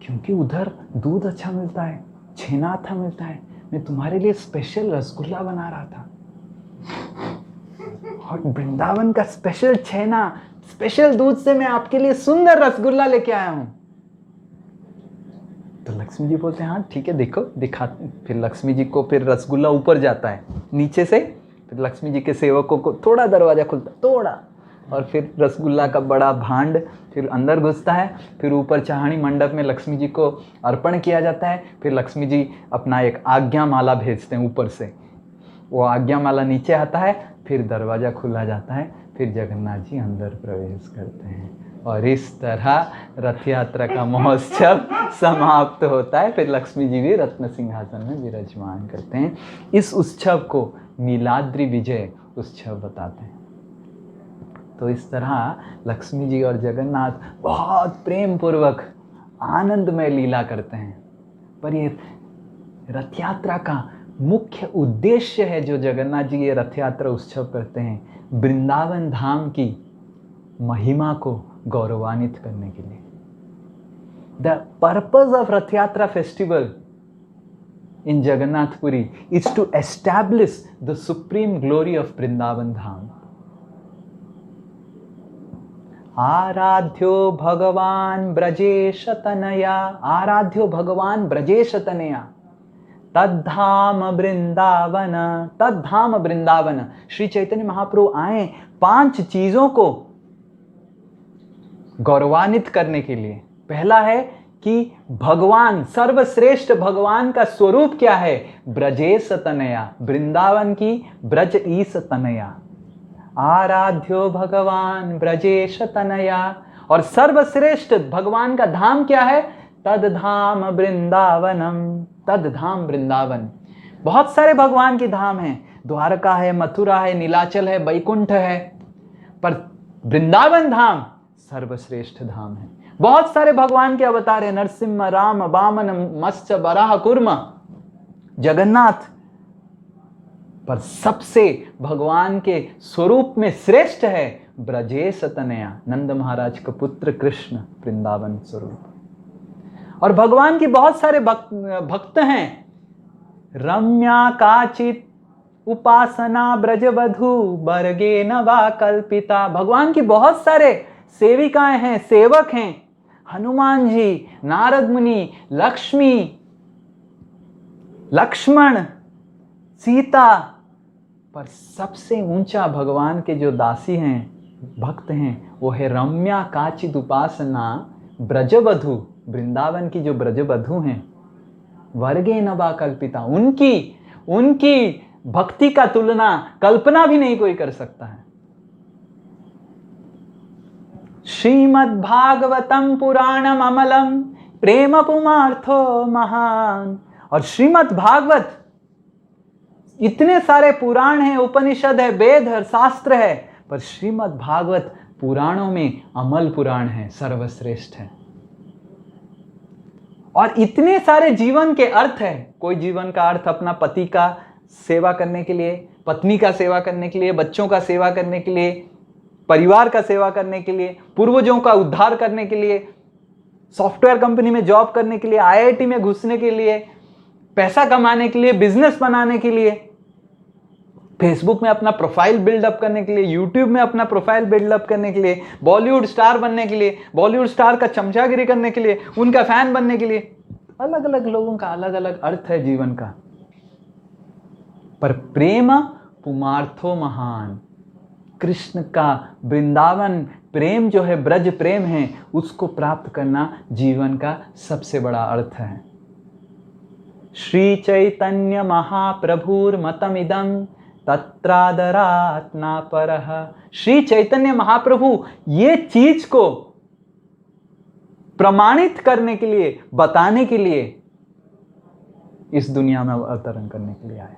क्योंकि उधर दूध अच्छा मिलता है, छेना अच्छा मिलता है, मैं तुम्हारे लिए स्पेशल रसगुल्ला बना रहा था, और वृंदावन का स्पेशल छेना, स्पेशल दूध से मैं आपके लिए सुंदर रसगुल्ला लेके आया हूं। तो लक्ष्मी जी बोलते हैं, हाँ ठीक है, देखो दिखा। फिर लक्ष्मी जी को फिर रसगुल्ला ऊपर जाता है नीचे से, फिर लक्ष्मी जी के सेवकों को थोड़ा दरवाजा खुलता, थोड़ा, और फिर रसगुल्ला का बड़ा भांड फिर अंदर घुसता है। फिर ऊपर चाहणी मंडप में लक्ष्मी जी को अर्पण किया जाता है। फिर लक्ष्मी जी अपना एक आज्ञा माला भेजते हैं ऊपर से, वो आज्ञा माला नीचे आता है, फिर दरवाज़ा खुला जाता है, फिर जगन्नाथ जी अंदर प्रवेश करते हैं, और इस तरह रथ यात्रा का महोत्सव समाप्त होता है। फिर लक्ष्मी जी भी रत्न सिंहासन में विराजमान करते हैं। इस उत्सव को नीलाद्रि विजय उत्सव बताते हैं। तो इस तरह लक्ष्मी जी और जगन्नाथ बहुत प्रेम पूर्वक आनंदमय लीला करते हैं। पर ये रथ यात्रा का मुख्य उद्देश्य है, जो जगन्नाथ जी ये रथ यात्रा उत्सव करते हैं, वृंदावन धाम की महिमा को गौरवान्वित करने के लिए। The purpose of Rath Yatra festival in Jagannath Puri is to establish the supreme glory of Vrindavan Dham. आराध्यो भगवान ब्रजेश तनया, आराध्यो भगवान ब्रजेश तनया, तद्धाम वृंदावन, तद्धाम वृंदावन। श्री चैतन्य महाप्रभु आए 5 चीजों को गौरवान्वित करने के लिए। पहला है कि भगवान, सर्वश्रेष्ठ भगवान का स्वरूप क्या है, ब्रजेश तनया, वृंदावन की ब्रज ईश तनया। आराध्यो भगवान ब्रजेश तनया, और सर्वश्रेष्ठ भगवान का धाम क्या है, तद्धाम वृंदावनम, तद्धाम वृंदावन। बहुत सारे भगवान के धाम हैं, द्वारका है, मथुरा है, नीलाचल है, बैकुंठ है, पर वृंदावन धाम सर्वश्रेष्ठ धाम है। बहुत सारे भगवान के अवतार हैं, नरसिम्हा, राम, वामन, मत्स्य, वराह, कूर्म, जगन्नाथ, पर सबसे भगवान के स्वरूप में श्रेष्ठ है ब्रजेश तनया, नंद महाराज का पुत्र कृष्ण, वृंदावन स्वरूप। और भगवान की बहुत सारे भक्त हैं, रम्या काचित उपासना ब्रजवधु बर्गे नवा कल्पिता। भगवान की बहुत सारे सेविकाएं हैं, सेवक हैं, हनुमान जी, नारद मुनि, लक्ष्मी, लक्ष्मण, सीता, पर सबसे ऊंचा भगवान के जो दासी हैं, भक्त हैं, वो है रम्या काचिद उपासना ब्रजवधु, वृंदावन की जो ब्रजवधु हैं, वर्गे नवा कल्पिता। उनकी भक्ति का तुलना, कल्पना भी नहीं कोई कर सकता है। श्रीमद् भागवतम पुराणम अमलम प्रेम पुमार्थो महान। और श्रीमद् भागवत, इतने सारे पुराण हैं, उपनिषद है, वेद है, शास्त्र है, पर श्रीमद् भागवत पुराणों में अमल पुराण है, सर्वश्रेष्ठ है। और इतने सारे जीवन के अर्थ है। कोई जीवन का अर्थ अपना पति का सेवा करने के लिए, पत्नी का सेवा करने के लिए, बच्चों का सेवा करने के लिए, परिवार का सेवा करने के लिए, पूर्वजों का उद्धार करने के लिए, सॉफ्टवेयर कंपनी में जॉब करने के लिए, आईआईटी में घुसने के लिए, पैसा कमाने के लिए, बिजनेस बनाने के लिए, फेसबुक में अपना प्रोफाइल बिल्डअप करने के लिए, यूट्यूब में अपना प्रोफाइल बिल्डअप करने के लिए, बॉलीवुड स्टार बनने के लिए, बॉलीवुड स्टार का चमचागिरी करने के लिए, उनका फैन बनने के लिए। अलग अलग लोगों का अलग अलग अर्थ है जीवन का। पर प्रेम पुमार्थो महान, कृष्ण का वृंदावन प्रेम जो है, ब्रज प्रेम है, उसको प्राप्त करना जीवन का सबसे बड़ा अर्थ है। श्री चैतन्य महाप्रभुर्मतमिदं तत्रादरात् न परः। श्री चैतन्य महाप्रभु ये चीज को प्रमाणित करने के लिए, बताने के लिए इस दुनिया में अवतरण करने के लिए आए,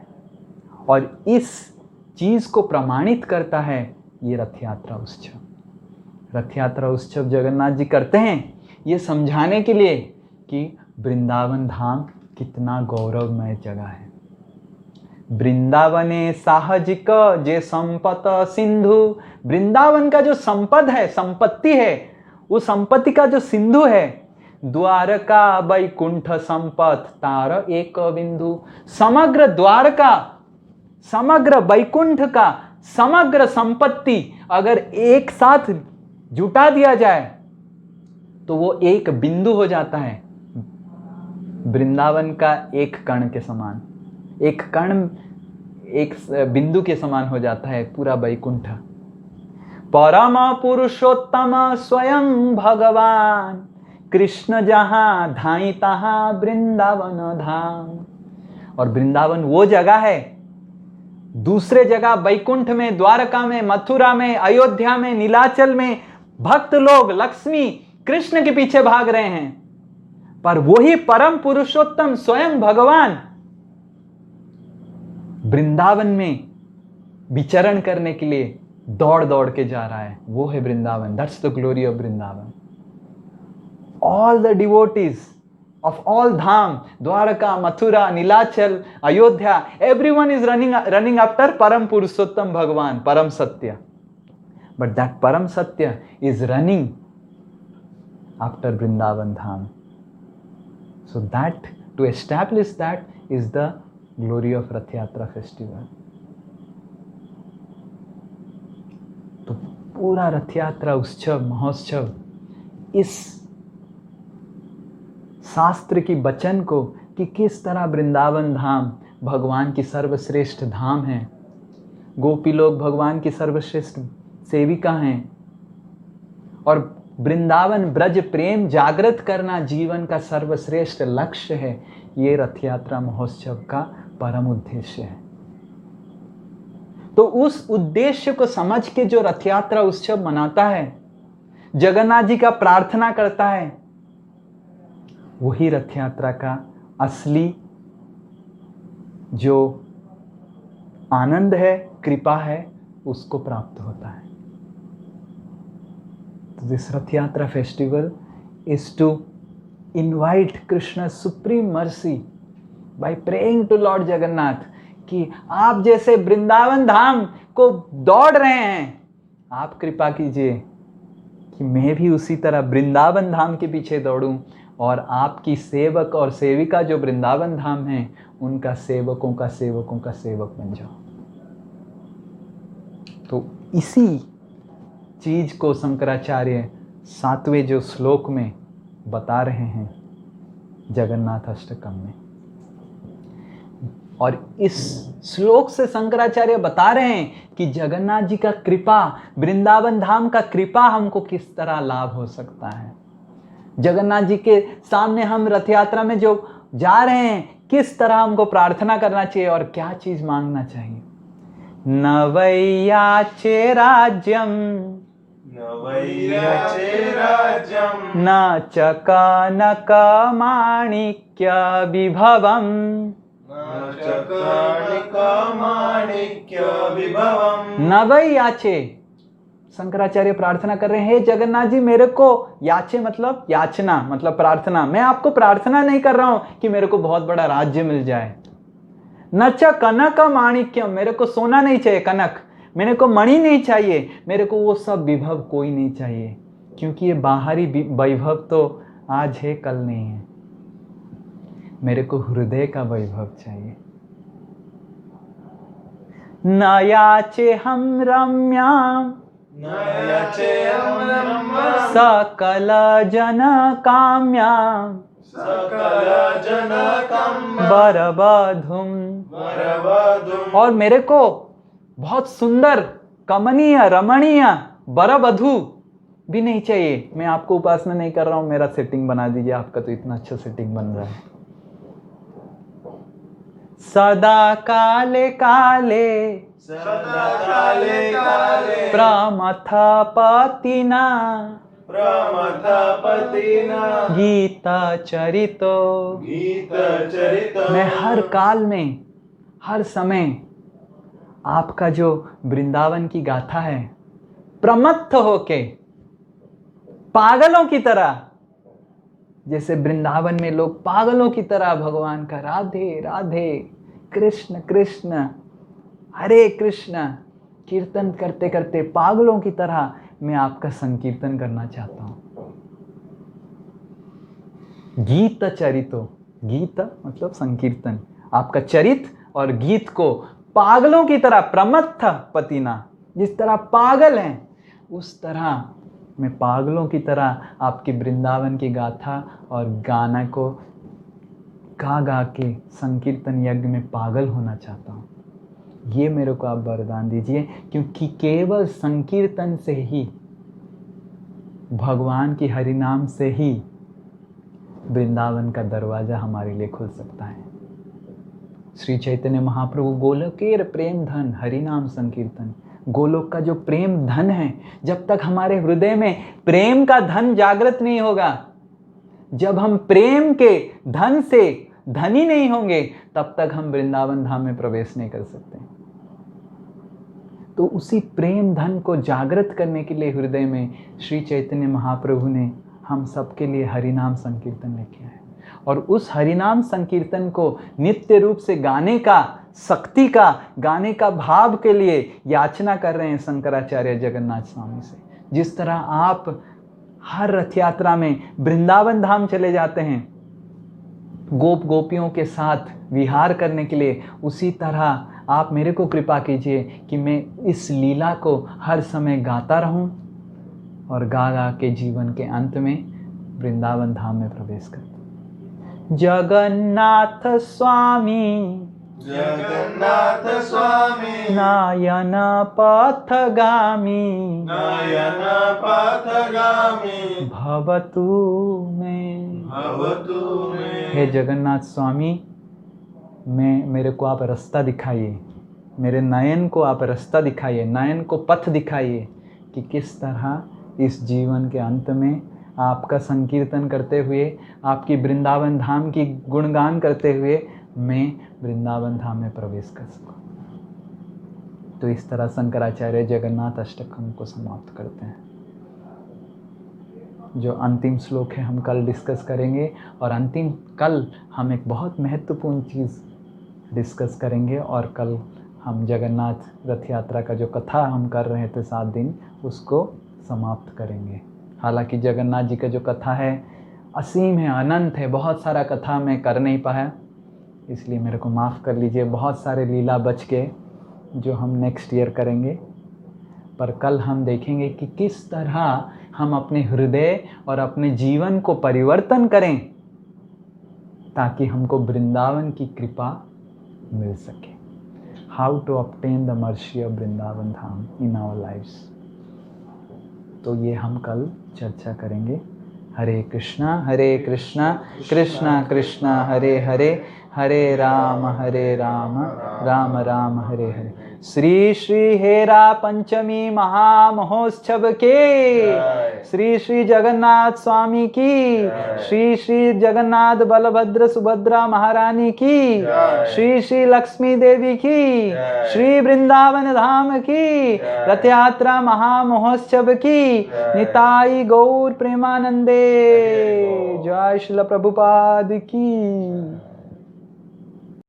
और इस चीज को प्रमाणित करता है ये रथ यात्रा उत्सव। रथ यात्रा उत्सव जगन्नाथ जी करते हैं ये समझाने के लिए कि वृंदावन धाम कितना गौरवमय जगह है। वृंदावने साहजिक जे संपत सिंधु, वृंदावन का जो संपद है, संपत्ति है, वो संपत्ति का जो सिंधु है, द्वारका वैकुंठ संपत तार एक बिंदु। समग्र द्वारका, समग्र वैकुंठ का समग्र संपत्ति अगर एक साथ जुटा दिया जाए तो वो एक बिंदु हो जाता है, वृंदावन का एक कण के समान। एक कण एक बिंदु के समान हो जाता है पूरा वैकुंठ। परम पुरुषोत्तम स्वयं भगवान, कृष्ण जहां धाई तहां वृंदावन धाम। और वृंदावन वो जगह है, दूसरे जगह वैकुंठ में, द्वारका में, मथुरा में, अयोध्या में, नीलाचल में भक्त लोग लक्ष्मी कृष्ण के पीछे भाग रहे हैं, पर वही परम पुरुषोत्तम स्वयं भगवान वृंदावन में विचरण करने के लिए दौड़ दौड़ के जा रहा है। वो है Vrindavan. That's the glory of Vrindavan. All the devotees of all dham, Dwaraka, Mathura, Nilachal, Ayodhya, everyone is running after Param Purushottam Bhagavan, Param Satya. But that Param Satya is running after Vrindavan Dham. So that, to establish that is the glory of Rath Yatra festival. तो पूरा रथ यात्रा उत्सव, महोत्सव इस शास्त्र की वचन को कि किस तरह वृंदावन धाम भगवान की सर्वश्रेष्ठ धाम है, गोपी लोग भगवान की सर्वश्रेष्ठ सेविका हैं, और वृंदावन ब्रज प्रेम जागृत करना जीवन का सर्वश्रेष्ठ लक्ष्य है, ये रथ यात्रा महोत्सव का परम उद्देश्य है। तो उस उद्देश्य को समझ के जो रथ यात्रा उत्सव मनाता है, जगन्नाथ जी का प्रार्थना करता है, वही रथ यात्रा का असली जो आनंद है, कृपा है, उसको प्राप्त होता है। तो this Rath Yatra festival is to invite Krishna supreme mercy by praying to Lord Jagannath कि आप जैसे वृंदावन धाम को दौड़ रहे हैं, आप कृपा कीजिए कि मैं भी उसी तरह वृंदावन धाम के पीछे दौड़ूं और आपकी सेवक और सेविका जो वृंदावन धाम हैं उनका सेवकों का सेवक बन जाओ। तो इसी चीज को शंकराचार्य 7वें जो श्लोक में बता रहे हैं जगन्नाथ अष्टकम में, और इस श्लोक से शंकराचार्य बता रहे हैं कि जगन्नाथ जी का कृपा, वृंदावन धाम का कृपा हमको किस तरह लाभ हो सकता है। जगन्नाथ जी के सामने हम रथ यात्रा में जो जा रहे हैं, किस तरह हमको प्रार्थना करना चाहिए और क्या चीज मांगना चाहिए। न वैयाचे राज्यम न च कनक माणिक्य विभवम न वैयाचे। शंकराचार्य प्रार्थना कर रहे हैं, हे जगन्नाथ जी मेरे को, याचे मतलब याचना मतलब प्रार्थना, मैं आपको प्रार्थना नहीं कर रहा हूं कि मेरे को बहुत बड़ा राज्य मिल जाए। न च कनक माणिक्यम, मेरे को सोना नहीं चाहिए, कनक, मेरे को मणि नहीं चाहिए, मेरे को वो सब विभव कोई नहीं चाहिए, क्योंकि ये बाहरी वैभव तो आज है कल नहीं है। मेरे को हृदय का वैभव चाहिए। न याचे हम रम्याम सकल जन काम्याम बरबधुम, और मेरे को बहुत सुंदर, कमनीय, रमणीय बरबधु भी नहीं चाहिए। मैं आपको उपासना नहीं कर रहा हूं, मेरा सेटिंग बना दीजिए, आपका तो इतना अच्छा सेटिंग बन रहा है। सदा काले काले सदा काले काले प्रमथपतिना प्रमथपतिना गीता चरितो। गीत चरित। मैं हर काल में, हर समय आपका जो वृंदावन की गाथा है, प्रमत्थ होके पागलों की तरह, जैसे वृंदावन में लोग पागलों की तरह भगवान का राधे राधे कृष्ण कृष्ण हरे कृष्ण कीर्तन करते करते पागलों की तरह मैं आपका संकीर्तन करना चाहता हूं। गीत चरितो, गीत मतलब संकीर्तन, आपका चरित और गीत को पागलों की तरह प्रमत्थ पतिना, जिस तरह पागल हैं उस तरह मैं पागलों की तरह आपकी वृंदावन की गाथा और गाना को गा गा के संकीर्तन यज्ञ में पागल होना चाहता हूँ। ये मेरे को आप वरदान दीजिए, क्योंकि केवल संकीर्तन से ही, भगवान की हरिनाम से ही वृंदावन का दरवाजा हमारे लिए खुल सकता है। श्री चैतन्य महाप्रभु गोलोकेर प्रेम धन हरिनाम संकीर्तन, गोलोक का जो प्रेम धन है, जब तक हमारे हृदय में प्रेम का धन जागृत नहीं होगा, जब हम प्रेम के धन से धनी नहीं होंगे, तब तक हम वृंदावन धाम में प्रवेश नहीं कर सकते। तो उसी प्रेम धन को जागृत करने के लिए हृदय में श्री चैतन्य महाप्रभु ने हम सबके लिए हरिनाम संकीर्तन लेके आए, और उस हरिनाम संकीर्तन को नित्य रूप से गाने का, शक्ति का, गाने का भाव के लिए याचना कर रहे हैं शंकराचार्य जगन्नाथ स्वामी से। जिस तरह आप हर रथ यात्रा में वृंदावन धाम चले जाते हैं गोप गोपियों के साथ विहार करने के लिए, उसी तरह आप मेरे को कृपा कीजिए कि मैं इस लीला को हर समय गाता रहूं और गा गा के जीवन के अंत में वृंदावन धाम में प्रवेश करता। जगन्नाथ स्वामी जगन्नाथ स्वामी नयन पथगामी नयन पथगामी भवतु मे। भवतु मे। हे जगन्नाथ स्वामी, मेरे को आप रास्ता दिखाइए, मेरे नयन को आप रास्ता दिखाइए, नयन को पथ दिखाइए कि किस तरह इस जीवन के अंत में आपका संकीर्तन करते हुए, आपकी वृंदावन धाम की गुणगान करते हुए मैं वृंदावन धाम में प्रवेश कर सकूं। तो इस तरह शंकराचार्य जगन्नाथ अष्टकम को समाप्त करते हैं। जो अंतिम श्लोक है हम कल डिस्कस करेंगे, और अंतिम कल हम एक बहुत महत्वपूर्ण चीज़ डिस्कस करेंगे, और कल हम जगन्नाथ रथ यात्रा का जो कथा हम कर रहे थे 7 दिन, उसको समाप्त करेंगे। हालांकि जगन्नाथ जी का जो कथा है असीम है, अनंत है, बहुत सारा कथा मैं कर नहीं पाया, इसलिए मेरे को माफ़ कर लीजिए। बहुत सारे लीला बच के जो हम नेक्स्ट ईयर करेंगे, पर कल हम देखेंगे कि किस तरह हम अपने हृदय और अपने जीवन को परिवर्तन करें ताकि हमको वृंदावन की कृपा मिल सके। How to obtain the mercy of Vrindavan Dham in our lives. तो ये हम कल चर्चा करेंगे। हरे कृष्णा कृष्णा कृष्णा हरे हरे, हरे राम राम राम हरे हरे। श्री श्री हेरा पंचमी महामहोत्सव के श्री श्री जगन्नाथ स्वामी की, श्री श्री जगन्नाथ बलभद्र सुभद्रा महारानी की, श्री श्री लक्ष्मी देवी की, श्री वृंदावन धाम की रथ यात्रा महामहोत्सव की निताई गौर प्रेमानंदे। जय श्रील प्रभुपाद की।